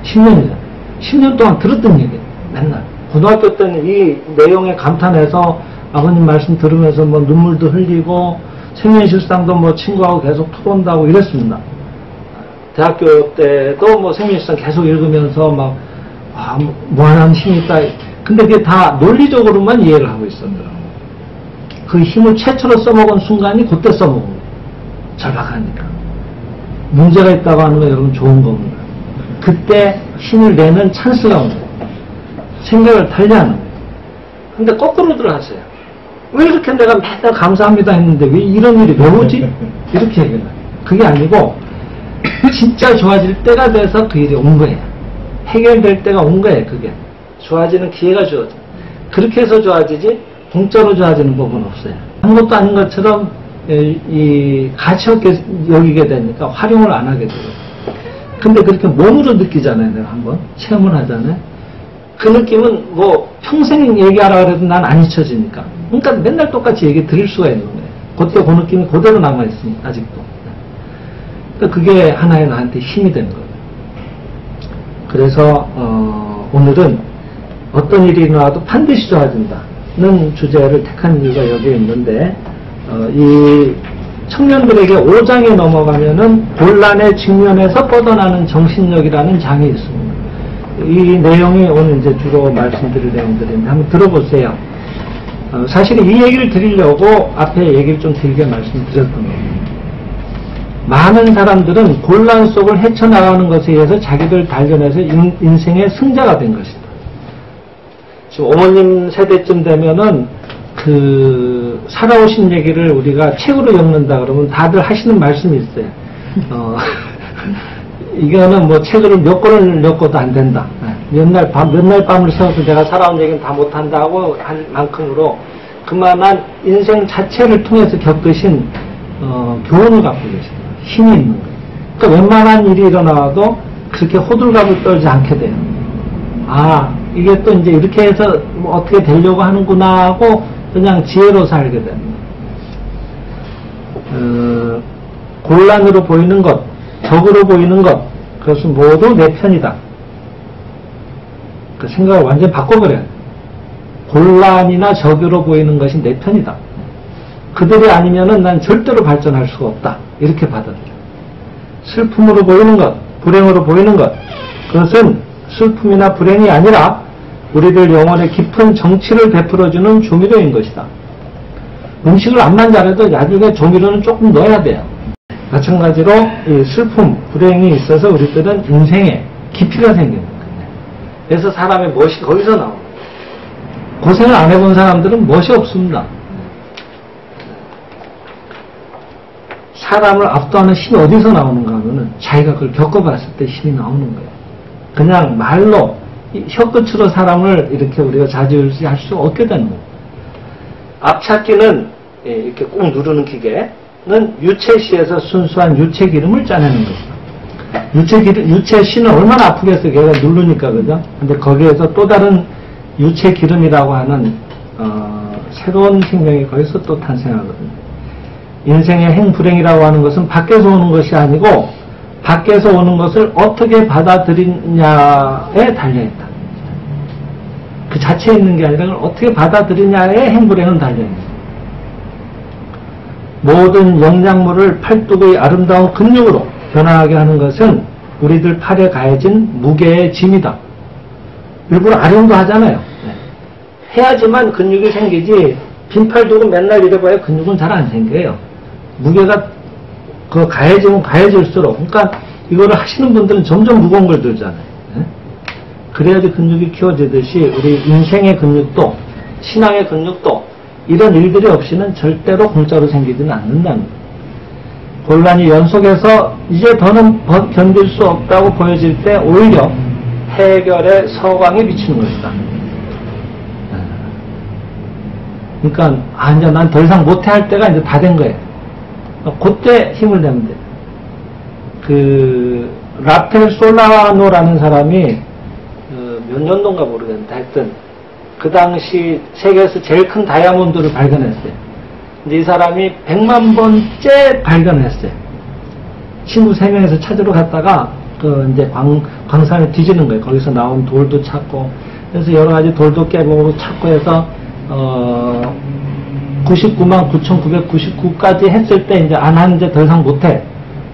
10년이죠. 10년 동안 들었던 얘기예요. 맨날 고등학교 때는 이 내용에 감탄해서 아버님 말씀 들으면서 뭐 눈물도 흘리고 생민실상도 뭐 친구하고 계속 토론다고 이랬습니다. 대학교 때도 뭐 생민실상 계속 읽으면서 막 무한한 힘이 있다. 근데 그게 다 논리적으로만 이해를 하고 있었더라고요. 그 힘을 최초로 써먹은 순간이 그때 써먹은 거예요. 절박하니까. 문제가 있다고 하는 건 여러분 좋은 겁니다. 그때 힘을 내는 찬스가 온 거예요. 생각을 달리하는 거예요. 근데 거꾸로 들어갔어요. 왜 이렇게 내가 맨날 감사합니다 했는데 왜 이런 일이 왜 오지? 이렇게 얘기해요. 그게 아니고 진짜 좋아질 때가 돼서 그 일이 온 거예요. 해결될 때가 온 거예요. 그게 좋아지는 기회가 주어져. 그렇게 해서 좋아지지 공짜로 좋아지는 법은 없어요. 아무것도 아닌 것처럼 이 가치 없게 여기게 되니까 활용을 안 하게 돼요. 근데 그렇게 몸으로 느끼잖아요. 내가 한번 체험을 하잖아요. 그 느낌은 뭐 평생 얘기하라 그래도 난 안 잊혀지니까. 그러니까 맨날 똑같이 얘기 드릴 수가 있는 거예요. 그때 그 느낌이 그대로 남아있으니까 아직도. 그러니까 그게 하나의 나한테 힘이 되는 거예요. 그래서 오늘은 어떤 일이 일어나도 반드시 좋아진다는 주제를 택한 이유가 여기에 있는데 이 청년들에게 5장에 넘어가면은 곤란의 직면에서 뻗어나는 정신력이라는 장이 있습니다. 이 내용이 오늘 이제 주로 말씀드릴 내용들인데 한번 들어보세요. 사실 이 얘기를 드리려고 앞에 얘기를 좀 길게 말씀드렸던 겁니다. 많은 사람들은 곤란 속을 헤쳐나가는 것에 의해서 자기를 단련해서 인생의 승자가 된 것이다. 지금 어머님 세대쯤 되면은 그 살아오신 얘기를 우리가 책으로 읽는다 그러면 다들 하시는 말씀이 있어요. 이거는 뭐 책을 몇 권을 읽어도 안 된다. 몇 날 밤을 새워서 내가 살아온 얘기는 다 못한다고 할 만큼으로 그만한 인생 자체를 통해서 겪으신 교훈을 갖고 계시다. 힘이 있는 거예요. 그러니까 웬만한 일이 일어나도 그렇게 호들갑을 떨지 않게 돼요. 아, 이게 또 이제 이렇게 해서 뭐 어떻게 되려고 하는구나 하고 그냥 지혜로 살게 됩니다. 곤란으로 보이는 것, 적으로 보이는 것, 그것은 모두 내 편이다. 그 생각을 완전히 바꿔버려요. 곤란이나 적으로 보이는 것이 내 편이다. 그들이 아니면은 난 절대로 발전할 수가 없다. 이렇게 받아들여요. 슬픔으로 보이는 것, 불행으로 보이는 것, 그것은 슬픔이나 불행이 아니라 우리들 영혼의 깊은 정치를 베풀어주는 조미료인 것이다. 음식을 암만 잘해도 나중에 조미료는 조금 넣어야 돼요. 마찬가지로 이 슬픔, 불행이 있어서 우리들은 인생에 깊이가 생기는 거예요. 그래서 사람의 멋이 거기서 나옵니다. 고생을 안 해본 사람들은 멋이 없습니다. 사람을 압도하는 힘이 어디서 나오는가 하면은 자기가 그걸 겪어봤을 때 힘이 나오는 거예요. 그냥 말로 혀끝으로 사람을 이렇게 우리가 좌지우지 할 수 없게 되는 거예요. 앞찾기는 이렇게 꾹 누르는 기계는 유체시에서 순수한 유체 기름을 짜내는 것이다. 유체 씨는 얼마나 아프겠어요. 걔가 누르니까, 그죠? 근데 거기에서 또 다른 유체 기름이라고 하는 새로운 생명이 거기서 또 탄생하거든요. 인생의 행불행이라고 하는 것은 밖에서 오는 것이 아니고 밖에서 오는 것을 어떻게 받아들이냐에 달려있다. 그 자체에 있는 게 아니라 그걸 어떻게 받아들이냐에 행불행은 달려있다. 모든 영양물을 팔뚝의 아름다운 근육으로 변화하게 하는 것은 우리들 팔에 가해진 무게의 짐이다. 일부러 아령도 하잖아요. 해야지만 근육이 생기지 빈팔 두고 맨날 이래봐야 근육은 잘 안 생겨요. 무게가 그 가해지면 가해질수록, 그러니까 이거를 하시는 분들은 점점 무거운 걸 들잖아요. 그래야지 근육이 키워지듯이 우리 인생의 근육도 신앙의 근육도 이런 일들이 없이는 절대로 공짜로 생기지는 않는다는 거예요. 곤란이 연속해서 이제 더는 견딜 수 없다고 보여질 때 오히려 해결의 서광이 비치는 것이다. 그러니까 이제 난 더 이상 못해 할 때가 이제 다 된 거예요. 그때 힘을 내면 돼. 그 라펠 솔라노라는 사람이 몇 년도인가 모르겠는데 하여튼 그 당시 세계에서 제일 큰 다이아몬드를 발견했어요. 근데 이 사람이 100만 번째 발견했어요. 친구 3명에서 찾으러 갔다가 그 이제 광산을 뒤지는 거예요. 거기서 나온 돌도 찾고 그래서 여러 가지 돌도 깨보고 찾고 해서 99만 9,999까지 했을 때 이제 안 하는데 더 이상 못해.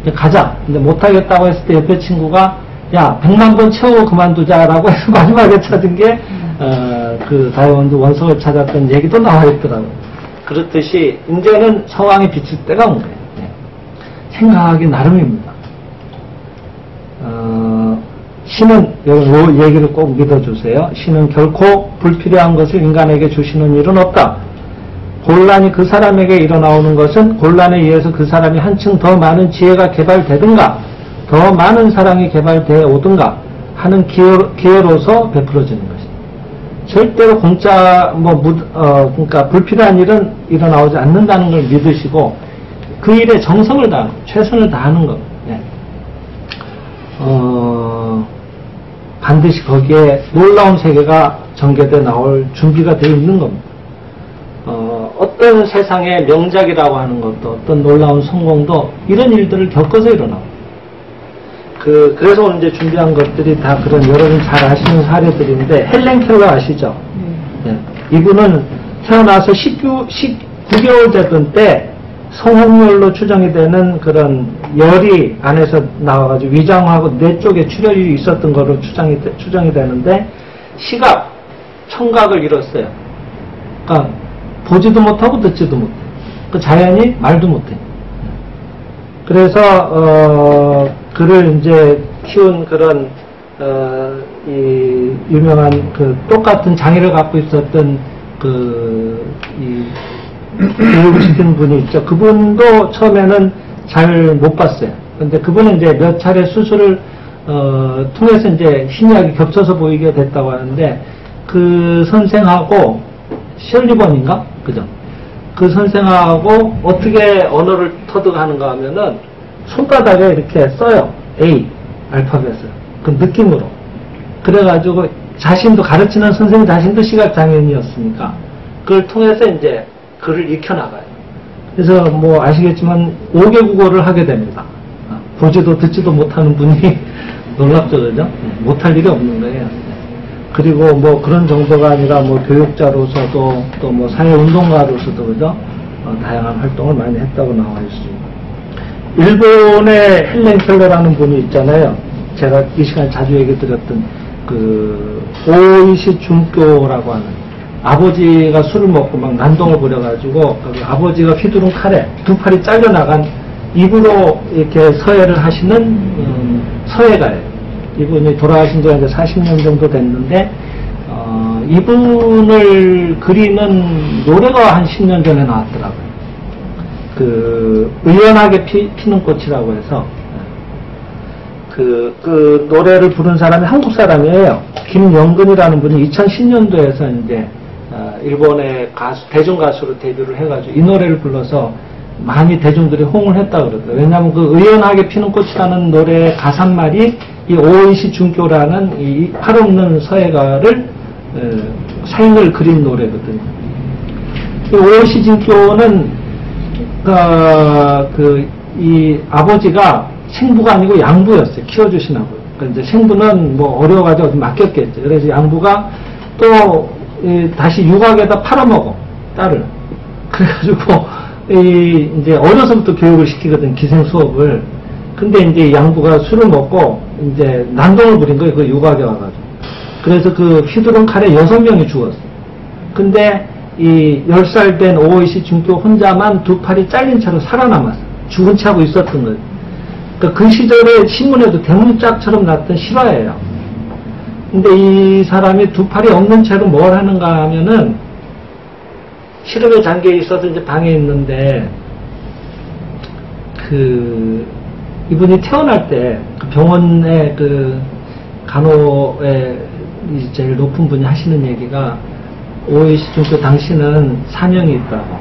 이제 가자. 근데 못하겠다고 했을 때 옆에 친구가 야 100만 번 채우고 그만두자라고 해서 마지막에 찾은 게 그 다이아몬드 원석을 찾았던 얘기도 나와 있더라고요. 그렇듯이 이제는 서왕이 비칠 때가 온 거예요. 신은, 요 얘기를 꼭 믿어주세요. 신은 결코 불필요한 것을 인간에게 주시는 일은 없다. 곤란이 그 사람에게 일어나오는 것은 곤란에 의해서 그 사람이 한층 더 많은 지혜가 개발되든가 더 많은 사랑이 개발되어 오든가 하는 기회로서 베풀어지는 것입니다. 절대로 공짜 그러니까 불필요한 일은 일어나오지 않는다는 걸 믿으시고 그 일에 정성을 다하는, 최선을 다하는 것. 네. 반드시 거기에 놀라운 세계가 전개돼 나올 준비가 되어 있는 겁니다. 어떤 세상의 명작이라고 하는 것도 어떤 놀라운 성공도 이런 일들을 겪어서 일어나고 그래서 오늘 이제 준비한 것들이 다 그런 여러분 잘 아시는 사례들인데 헬렌 켈러 아시죠? 네. 이분은 태어나서 19개월 되던 때 성홍열로 추정이 되는 그런 열이 안에서 나와가지고 위장하고 뇌 쪽에 출혈이 있었던 거로 추정이 되는데 시각, 청각을 잃었어요. 그러니까 보지도 못하고 듣지도 못해. 그 자연히 말도 못해. 그래서 그를 이제 키운 그런 이 유명한 그 똑같은 장애를 갖고 있었던 교육을 시키는 분이 있죠. 그분도 처음에는 잘 못 봤어요. 근데 그분은 이제 몇 차례 수술을 통해서 이제 희미하게 겹쳐서 보이게 됐다고 하는데 그 선생하고 셜리번인가? 그죠? 그 선생하고 어떻게 언어를 터득하는가 하면은 손바닥에 이렇게 써요. A 알파벳을. 그 느낌으로. 그래가지고 자신도 가르치는 선생님 자신도 시각장애인이었으니까 그걸 통해서 이제 글을 익혀나가요. 그래서 뭐 아시겠지만 5개 국어를 하게 됩니다. 보지도 듣지도 못하는 분이 놀랍죠, 그죠? 못할 일이 없는 거예요. 그리고 뭐 그런 정도가 아니라 뭐 교육자로서도 또 뭐 사회운동가로서도 그죠? 다양한 활동을 많이 했다고 나와 있습니다. 일본의 헬렌 켈러라는 분이 있잖아요. 제가 이 시간에 자주 얘기 드렸던 그 오이시 중교라고 하는 아버지가 술을 먹고 막 난동을 부려가지고 아버지가 휘두른 칼에 두 팔이 잘려나간 입으로 이렇게 서예를 하시는 서예가예요. 이분이 돌아가신 지가 이제 40년 정도 됐는데, 이분을 그리는 노래가 한 10년 전에 나왔더라고요. 의연하게 피는 꽃이라고 해서, 그 노래를 부른 사람이 한국 사람이에요. 김영근이라는 분이 2010년도에서 이제, 일본의 대중 가수로 데뷔를 해가지고 이 노래를 불러서 많이 대중들이 호응을 했다 그러더라고요. 왜냐하면 그 의연하게 피는 꽃이라는 노래의 가사말이 이 오이시 중교라는 이 팔 없는 서예가를 생을 그린 노래거든요. 이 오이시 중교는 이 아버지가 생부가 아니고 양부였어요. 키워주신 아버지. 그러니까 이제 생부는 뭐 어려워가지고 어디 맡겼겠죠. 그래서 양부가 또 다시 유학에다 팔아먹어 딸을. 그래가지고 이제 어려서부터 교육을 시키거든, 기생 수업을. 근데 이제 양부가 술을 먹고 이제 난동을 부린 거예요, 그 유학에 와가지고. 그래서 그 휘두른 칼에 6명이 죽었어. 근데 이 10살 된 오이시 중교 혼자만 두 팔이 잘린 채로 살아남았어. 죽은 채 하고 있었던 거예요. 그러니까 그 시절에 신문에도 대문짝처럼 났던 실화예요. 근데 이 사람이 두 팔이 없는 채로 뭘 하는가 하면은 시름에 잠겨 있어서 이제 방에 있는데 이분이 태어날 때 그 병원의 그 간호의 제일 높은 분이 하시는 얘기가 오이시 중교 당신은 사명이 있다고,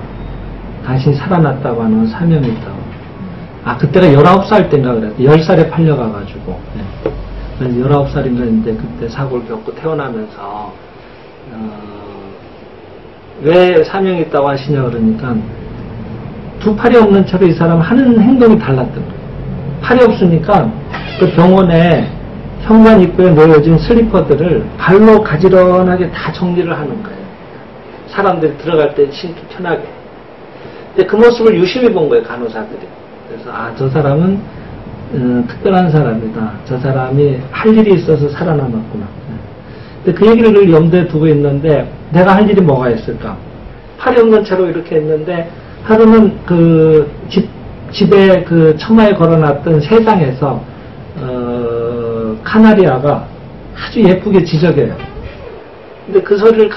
당신이 살아났다고 하는 사명이 있다고. 그때가 19살 때인가 그랬어요. 10살에 팔려가가지고. 네. 19살인가인데 그때 사고를 겪고 태어나면서 왜 사명이 있다고 하시냐 그러니까 두 팔이 없는 채로 이 사람 하는 행동이 달랐던 거예요. 팔이 없으니까 그 병원에 현관 입구에 놓여진 슬리퍼들을 발로 가지런하게 다 정리를 하는 거예요. 사람들이 들어갈 때 신기 편하게. 근데 그 모습을 유심히 본 거예요, 간호사들이. 그래서 저 사람은 특별한 사람이다. 저 사람이 할 일이 있어서 살아남았구나. 근데 그 얘기를 늘 염두에 두고 있는데 내가 할 일이 뭐가 있을까? 팔이 없는 채로 이렇게 했는데 하루는 집에 그 처마에 걸어놨던 세상에서 카나리아가 아주 예쁘게 지저귀어요. 근데 그 소리를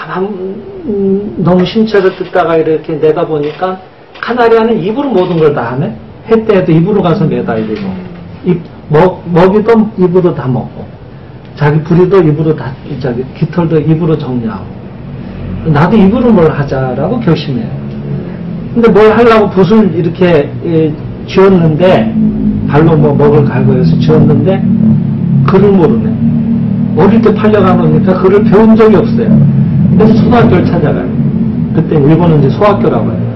너무 심취해서 듣다가 이렇게 내다보니까 카나리아는 입으로 모든 걸 다 하네? 해 때에도 입으로 가서 매달리고, 먹이도 입으로 다 먹고, 자기 부리도 입으로 다, 깃털도 입으로 정리하고, 나도 입으로 뭘 하자라고 결심해요. 근데 뭘 하려고 붓을 이렇게 쥐었는데, 발로 먹을 갈고해서 쥐었는데, 글을 모르네. 어릴 때 팔려가놓으니까 글을 배운 적이 없어요. 그래서 초등학교를 찾아가요. 그때 일본은 이제 소학교라고 해요.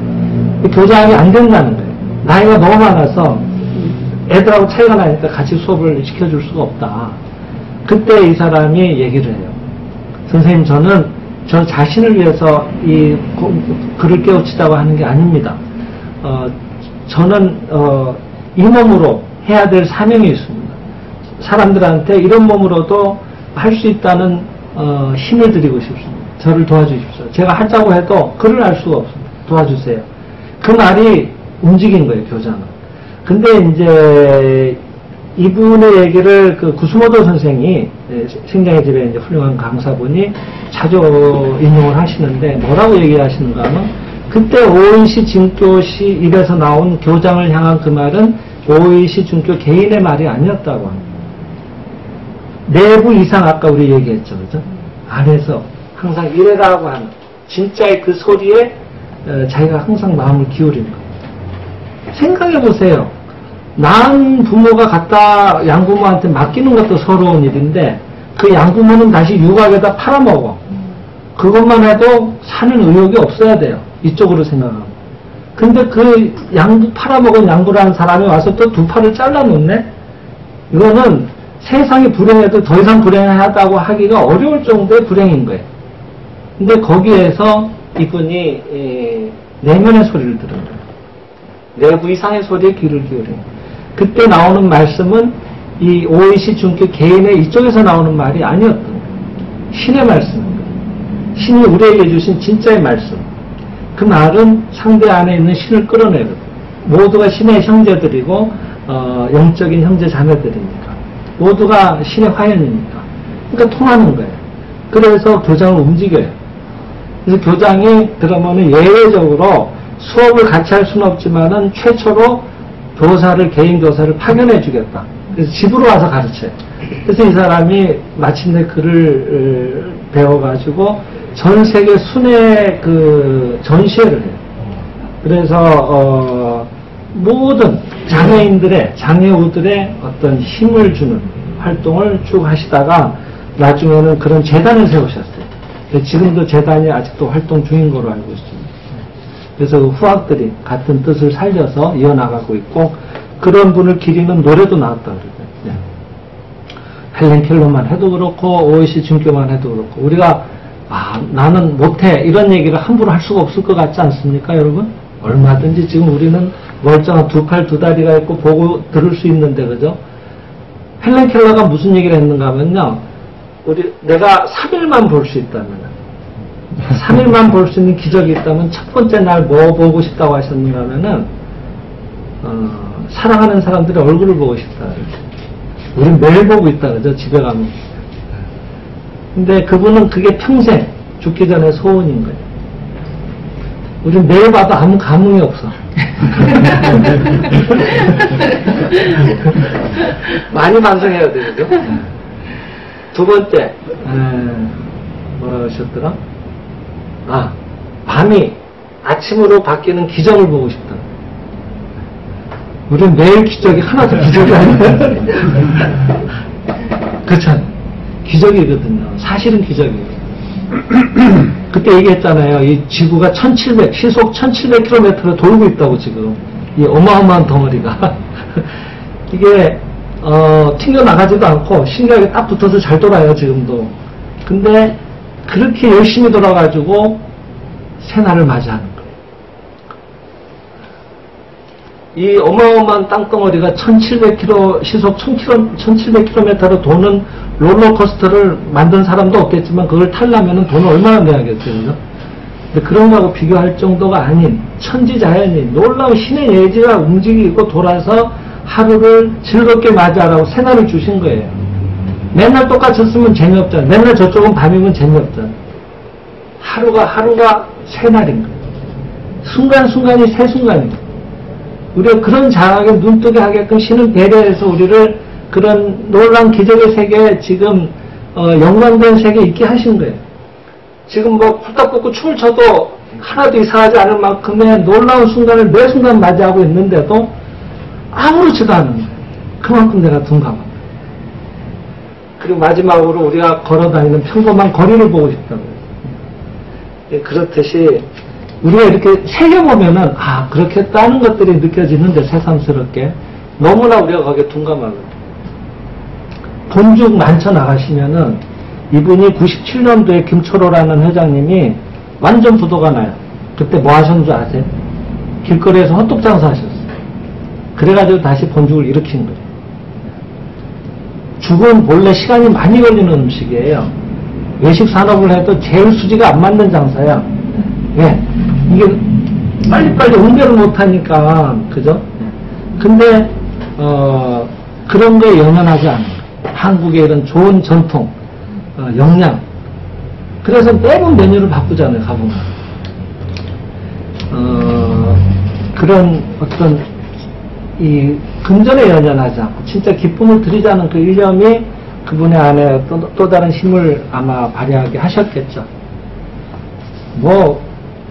교장이 안 된다는 거예요. 나이가 너무 많아서 애들하고 차이가 나니까 같이 수업을 시켜줄 수가 없다. 그때 이 사람이 얘기를 해요. 선생님, 저는 저 자신을 위해서 이 글을 깨우치자고 하는 게 아닙니다. 저는 이 몸으로 해야 될 사명이 있습니다. 사람들한테 이런 몸으로도 할 수 있다는 힘을 드리고 싶습니다. 저를 도와주십시오. 제가 하자고 해도 글을 알 수가 없습니다. 도와주세요. 그 말이 움직인 거예요, 교장은. 근데 이제 이분의 얘기를 그 구스모도 선생이 생장의 집에 이제 훌륭한 강사분이 자주 인용을 하시는데 뭐라고 얘기하시는가 하면 그때 오이시 진교시 입에서 나온 교장을 향한 그 말은 오이시 준교 개인의 말이 아니었다고 합니다. 내부 이상 아까 우리 얘기했죠, 그죠? 안에서 항상 이래라고 하는 진짜의 그 소리에 자기가 항상 마음을 기울이는 거예요. 생각해 보세요. 낳은 부모가 갖다 양부모한테 맡기는 것도 서러운 일인데 그 양부모는 다시 유각에다 팔아먹어. 그것만 해도 사는 의욕이 없어야 돼요. 이쪽으로 생각하면. 근데 그 팔아먹은 양부라는 사람이 와서 또 두 팔을 잘라놓네? 이거는 세상이 불행해도 더 이상 불행하다고 하기가 어려울 정도의 불행인 거예요. 근데 거기에서 이분이 내면의 소리를 들은 거예요. 내부 이상의 소리에 귀를 기울여요. 그때 나오는 말씀은 이 오이시 준교 개인의 이쪽에서 나오는 말이 아니었던 거예요. 신의 말씀입니다. 신이 우리에게 주신 진짜의 말씀. 그 말은 상대 안에 있는 신을 끌어내거든요. 모두가 신의 형제들이고 영적인 형제 자매들이니까. 모두가 신의 화연이니까. 그러니까 통하는 거예요. 그래서 교장을 움직여요. 그래서 교장이 그러면은 예외적으로 수업을 같이 할 수는 없지만은 최초로 교사를, 개인 교사를 파견해 주겠다. 그래서 집으로 와서 가르쳐요. 그래서 이 사람이 마침내 글을 배워가지고 전 세계 순회 그 전시회를 해요. 그래서 모든 장애인들의, 장애우들의 어떤 힘을 주는 활동을 쭉 하시다가 나중에는 그런 재단을 세우셨어요. 지금도 재단이 아직도 활동 중인 걸로 알고 있습니다. 그래서 후학들이 같은 뜻을 살려서 이어나가고 있고 그런 분을 기리는 노래도 나왔다 그러고요. 네. 헬렌 켈러만 해도 그렇고 오이시 준교만 해도 그렇고 우리가 나는 못해 이런 얘기를 함부로 할 수가 없을 것 같지 않습니까, 여러분? 얼마든지 지금 우리는 멀쩡한 두 팔 두 다리가 있고 보고 들을 수 있는데 그죠? 헬렌 켈러가 무슨 얘기를 했는가 하면요. 내가 3일만 볼 수 있다면 3일만 볼 수 있는 기적이 있다면 첫 번째 날 뭐 보고 싶다고 하셨는가 하면은 사랑하는 사람들의 얼굴을 보고 싶다. 우린 매일 보고 있다 그죠? 집에 가면. 근데 그분은 그게 평생 죽기 전에 소원인 거예요. 우린 매일 봐도 아무 감흥이 없어. 많이 반성해야 돼, 그죠? 두 번째, 뭐라고 하셨더라? 밤이 아침으로 바뀌는 기적을 보고 싶다. 우리는 매일 기적이 하나도 기적이 아니야. 그렇잖아요. 기적이거든요. 사실은 기적이에요. 그때 얘기했잖아요. 이 지구가 시속 1700km로 돌고 있다고 지금. 이 어마어마한 덩어리가. 이게 튕겨나가지도 않고 신기하게 딱 붙어서 잘 돌아요, 지금도. 근데 그렇게 열심히 돌아가지고 새날을 맞이하는 거예요. 이 어마어마한 땅덩어리가 1700km, 시속 1700km로 도는 롤러코스터를 만든 사람도 없겠지만 그걸 타려면 돈을 얼마나 내야겠어요. 근데 그런 거하고 비교할 정도가 아닌 천지자연이 놀라운 신의 예지가 움직이고 돌아서 하루를 즐겁게 맞이하라고 새날을 주신 거예요. 맨날 똑같았으면 재미없잖아. 맨날 저쪽은 밤이면 재미없잖아. 하루가 새날인 거야. 순간순간이 새 순간인 거야. 우리가 그런 장악에 눈뜨게 하게끔 신은 배려해서 우리를 그런 놀라운 기적의 세계에 지금 연관된 세계에 있게 하신 거예요. 지금 뭐 홀딱 벗고 춤을 춰도 하나도 이상하지 않을 만큼의 놀라운 순간을 매 순간 맞이하고 있는데도 아무렇지도 않은 거예요. 그만큼 내가 둔감한 거예요. 그리고 마지막으로 우리가 걸어다니는 평범한 거리를 보고 싶다고요. 그렇듯이 우리가 이렇게 새겨보면은 그렇게 했다는 것들이 느껴지는데 새삼스럽게 너무나 우리가 거기에 둔감하거든요. 본죽 만쳐 나가시면은 이분이 97년도에 김초로라는 회장님이 완전 부도가 나요. 그때 뭐 하셨는 줄 아세요? 길거리에서 헛똑 장사 하셨어요. 그래가지고 다시 본죽을 일으킨 거예요. 죽은 본래 시간이 많이 걸리는 음식이에요. 외식 산업을 해도 제일 수지가 안 맞는 장사야. 왜? 이게 빨리빨리 응대를 못하니까, 그죠? 근데, 그런 거에 연연하지 않은 거예요. 한국의 이런 좋은 전통, 역량. 그래서 매번 메뉴를 바꾸잖아요, 가보면. 그런 어떤, 이 금전에 연연하지 않고 진짜 기쁨을 드리자는 그 일념이 그분의 안에 또 다른 힘을 아마 발휘하게 하셨겠죠. 뭐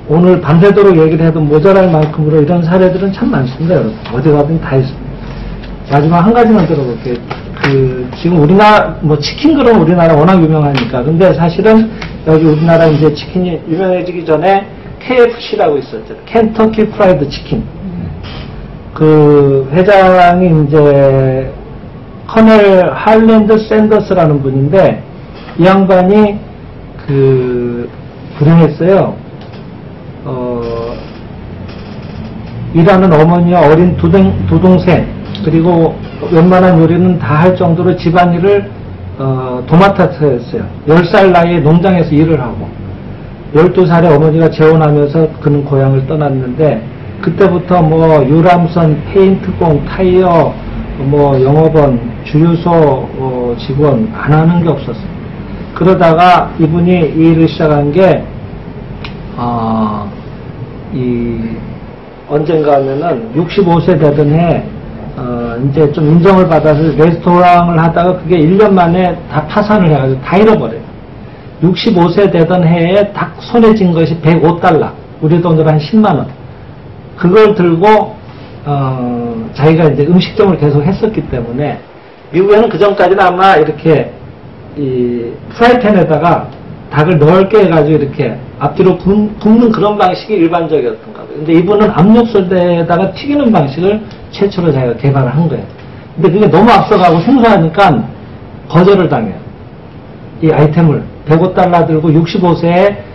오늘 밤새도록 얘기를 해도 모자랄 만큼으로 이런 사례들은 참 많습니다, 여러분. 어디 가든 다 있습니다. 마지막 한 가지만 들어볼게요. 지금 우리나라 뭐 치킨 그럼 우리나라 워낙 유명하니까. 근데 사실은 여기 우리나라 이제 치킨이 유명해지기 전에 KFC라고 있었죠. 켄터키 프라이드 치킨. 그 회장이 이제 커넬 할랜드 샌더스라는 분인데 이 양반이 불행했어요. 일하는 어머니와 어린 두 동생 그리고 웬만한 요리는 다 할 정도로 집안일을 도맡아서 했어요. 10살 나이에 농장에서 일을 하고 12살에 어머니가 재혼하면서 그는 고향을 떠났는데 그때부터 뭐 유람선, 페인트공, 타이어, 뭐 영업원, 주유소 직원 안 하는 게 없었어요. 그러다가 이분이 이 일을 시작한 게 언젠가 하면은 65세 되던 해 이제 좀 인정을 받아서 레스토랑을 하다가 그게 1년 만에 다 파산을 해가지고 다 잃어버려요. 65세 되던 해에 딱 손에 쥔 것이 105달러, 우리 돈으로 한 10만원. 그걸 들고 자기가 이제 음식점을 계속 했었기 때문에 미국에는 그 전까지는 아마 이렇게 이 프라이팬에다가 닭을 넓게 해가지고 이렇게 앞뒤로 굽는 그런 방식이 일반적이었던가 봐요. 근데 이분은 압력솥에다가 튀기는 방식을 최초로 자기가 개발을 한 거예요. 근데 그게 너무 앞서가고 생소하니까 거절을 당해요. 이 아이템을 105달러 들고 65세에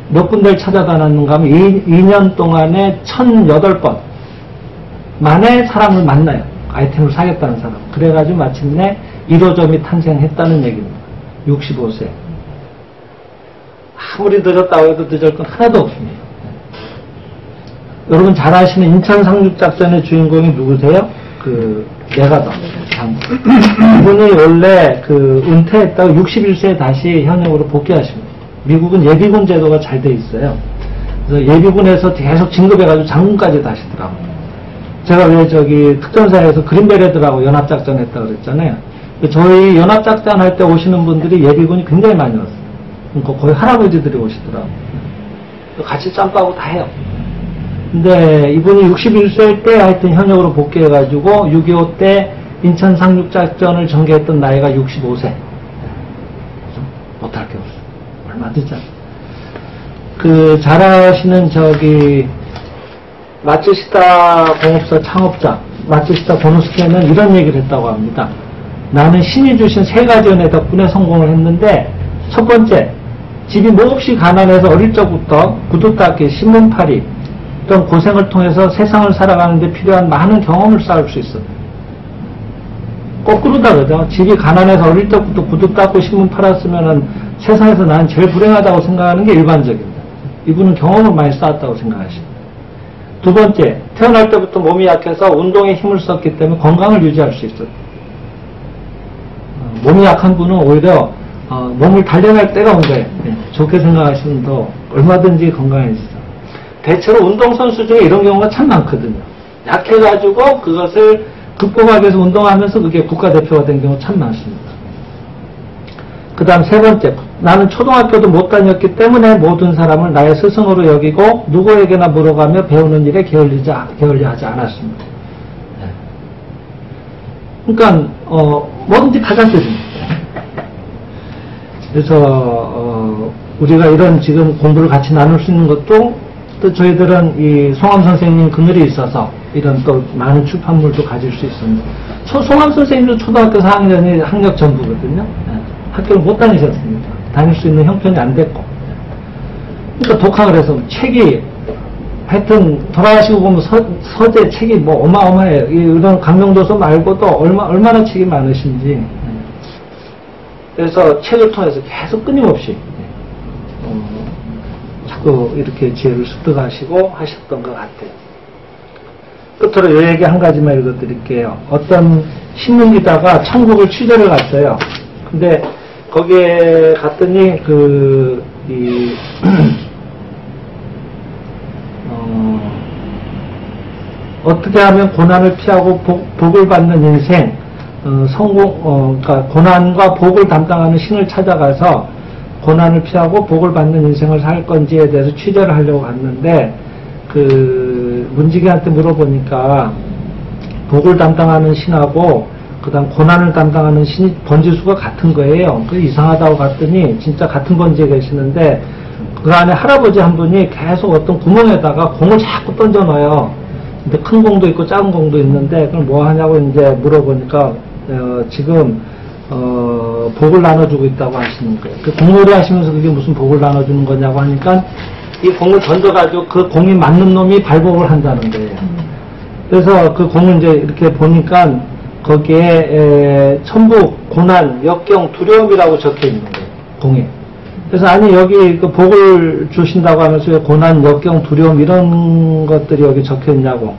몇 군데를 찾아다녔는가 하면 2년 동안에 1008번 만에 사람을 만나요. 아이템을 사겠다는 사람. 그래가지고 마침내 1호점이 탄생했다는 얘기입니다. 65세. 아무리 늦었다고 해도 늦을 건 하나도 없습니다. 여러분 잘 아시는 인천 상륙작전의 주인공이 누구세요? 메가더 장군. 이분이 원래 은퇴했다가 61세에 다시 현역으로 복귀하십니다. 미국은 예비군 제도가 잘 돼 있어요. 그래서 예비군에서 계속 진급해가지고 장군까지 다시더라고요. 제가 왜 특전사에서 그린베레드라고 연합작전 했다고 그랬잖아요. 저희 연합작전 할 때 오시는 분들이 예비군이 굉장히 많이 왔어요. 거의 할아버지들이 오시더라고요. 같이 짬바고 다 해요. 근데 이분이 61세일 때 하여튼 현역으로 복귀해가지고 6.25 때 인천 상륙작전을 전개했던 나이가 65세. 못할 게 없어요. 얼마 늦잖아. 잘 아시는 마츠시타 공업사 창업자, 마츠시타 고노스케는 이런 얘기를 했다고 합니다. 나는 신이 주신 3가지 은혜 덕분에 성공을 했는데, 첫 번째, 집이 몹시 가난해서 어릴 적부터 구두 닦기, 신문팔이, 이런 고생을 통해서 세상을 살아가는데 필요한 많은 경험을 쌓을 수 있었다. 거꾸로다 그러죠. 집이 가난해서 어릴 적부터 구두 닦고 신문 팔았으면은 세상에서 나는 제일 불행하다고 생각하는 게 일반적입니다. 이분은 경험을 많이 쌓았다고 생각하십니다. 두 번째, 태어날 때부터 몸이 약해서 운동에 힘을 썼기 때문에 건강을 유지할 수 있었다. 몸이 약한 분은 오히려 몸을 단련할 때가 온 거예요. 좋게 생각하시면 더 얼마든지 건강해지죠. 대체로 운동선수 중에 이런 경우가 참 많거든요. 약해가지고 그것을 극복하기 위해서 운동하면서 그게 국가대표가 된 경우 참 많습니다. 그 다음 세 번째, 나는 초등학교도 못 다녔기 때문에 모든 사람을 나의 스승으로 여기고 누구에게나 물어가며 배우는 일에 게을리하지 않았습니다. 그러니까 뭐든지 가장들입니다. 그래서 우리가 이런 지금 공부를 같이 나눌 수 있는 것도 또 저희들은 이 송암 선생님 그늘이 있어서 이런 또 많은 출판물도 가질 수 있습니다. 송암 선생님도 초등학교 4학년이 학력 전부거든요. 학교를 못 다니셨습니다. 다닐 수 있는 형편이 안 됐고. 그러니까 독학을 해서 책이 하여튼 돌아가시고 보면 서재 책이 뭐 어마어마해요. 이런 강명도서 말고도 얼마나 책이 많으신지. 그래서 책을 통해서 계속 끊임없이 자꾸 이렇게 지혜를 습득하시고 하셨던 것 같아요. 끝으로 이 얘기 한 가지만 읽어드릴게요. 어떤 신문기자가 천국을 취재를 갔어요. 근데 거기에 갔더니 어떻게 하면 고난을 피하고 복을 받는 인생, 그러니까 고난과 복을 담당하는 신을 찾아가서 고난을 피하고 복을 받는 인생을 살 건지에 대해서 취재를 하려고 갔는데, 문지기한테 물어보니까 복을 담당하는 신하고 그 다음 고난을 담당하는 신이 번지수가 같은 거예요. 그래서 이상하다고 갔더니 진짜 같은 번지에 계시는데 그 안에 할아버지 한 분이 계속 어떤 구멍에다가 공을 자꾸 던져 넣어요. 근데 큰 공도 있고 작은 공도 있는데 그럼 뭐 하냐고 이제 물어보니까 지금 복을 나눠주고 있다고 하시는 거예요. 그 공놀이 하시면서 그게 무슨 복을 나눠주는 거냐고 하니까 이 공을 던져가지고 그 공이 맞는 놈이 발복을 한다는 거예요. 그래서 그 공을 이제 이렇게 보니까 거기에 천국, 고난, 역경, 두려움이라고 적혀 있는 거예요. 공에. 그래서 아니 여기 그 복을 주신다고 하면서 왜 고난, 역경, 두려움 이런 것들이 여기 적혀 있냐고.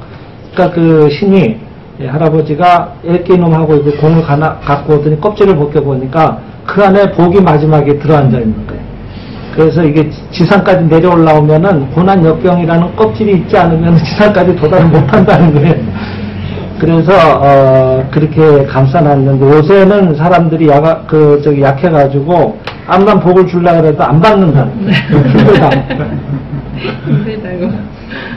그러니까 그 신이 할아버지가 애끼놈하고 이제 공을 갖고 오더니 껍질을 벗겨보니까 그 안에 복이 마지막에 들어앉아 있는 거예요. 그래서 이게 지상까지 내려올라오면은 고난, 역경이라는 껍질이 있지 않으면 지상까지 도달을 못한다는 거예요. 그래서 그렇게 감싸놨는데 요새는 사람들이 약해가지고 암만 복을 주려고 해도 안 받는다는 거예요. 힘들다고.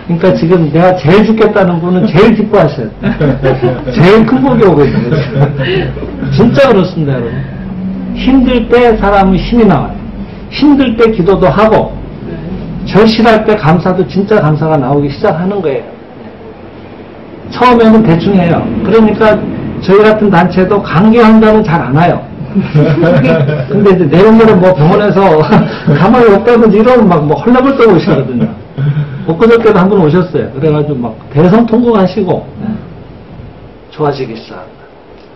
그러니까 지금 내가 제일 죽겠다는 분은 제일 기뻐하셔요. 제일 큰 복이 오고 있는 거죠. 진짜 그렇습니다, 여러분. 힘들 때 사람은 힘이 나와요. 힘들 때 기도도 하고 절실할 때 감사도 진짜 감사가 나오기 시작하는 거예요. 처음에는 대충 해요. 그러니까 저희 같은 단체도 강제환자는 잘 안 와요. 근데 이제 내년에는 뭐 병원에서 가만히 없다든지 이러면 막 뭐 헐레벌떡 오시거든요. 엊그저께도 한 분 오셨어요. 그래가지고 막 대성통곡하시고 좋아지기 시작합니다.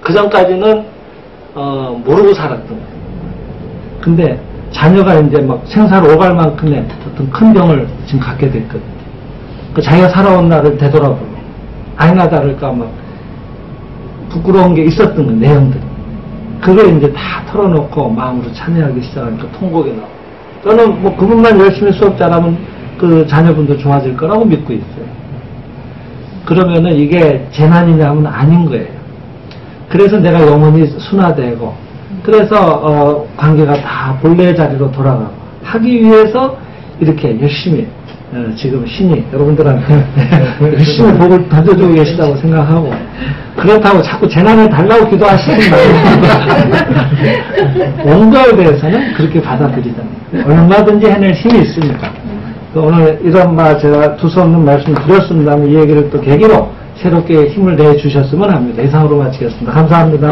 그 전까지는 모르고 살았던 거예요. 근데 자녀가 이제 막 생사를 오갈 만큼의 어떤 큰 병을 지금 갖게 됐거든요. 그 자기가 살아온 날을 되돌아보고 아니나 다를까 막 부끄러운 게 있었던 거 내용들. 그걸 이제 다 털어놓고 마음으로 참여하기 시작하니까 통곡이 나오고. 저는 뭐 그분만 열심히 수업 잘하면 그 자녀분도 좋아질 거라고 믿고 있어요. 그러면은 이게 재난이냐면 아닌 거예요. 그래서 내가 영원히 순화되고, 그래서 관계가 다 본래의 자리로 돌아가고 하기 위해서 이렇게 열심히 지금 신이 여러분들한테 열심히 복을 던져주고 계시다고 생각하고, 그렇다고 자꾸 재난을 달라고 기도하시는 거예요. 온 거에 대해서는 그렇게 받아들이자. 얼마든지 해낼 힘이 있으니까. 오늘 이런 제가 두서없는 말씀 드렸습니다만 이 얘기를 또 계기로 새롭게 힘을 내주셨으면 합니다. 이상으로 마치겠습니다. 감사합니다.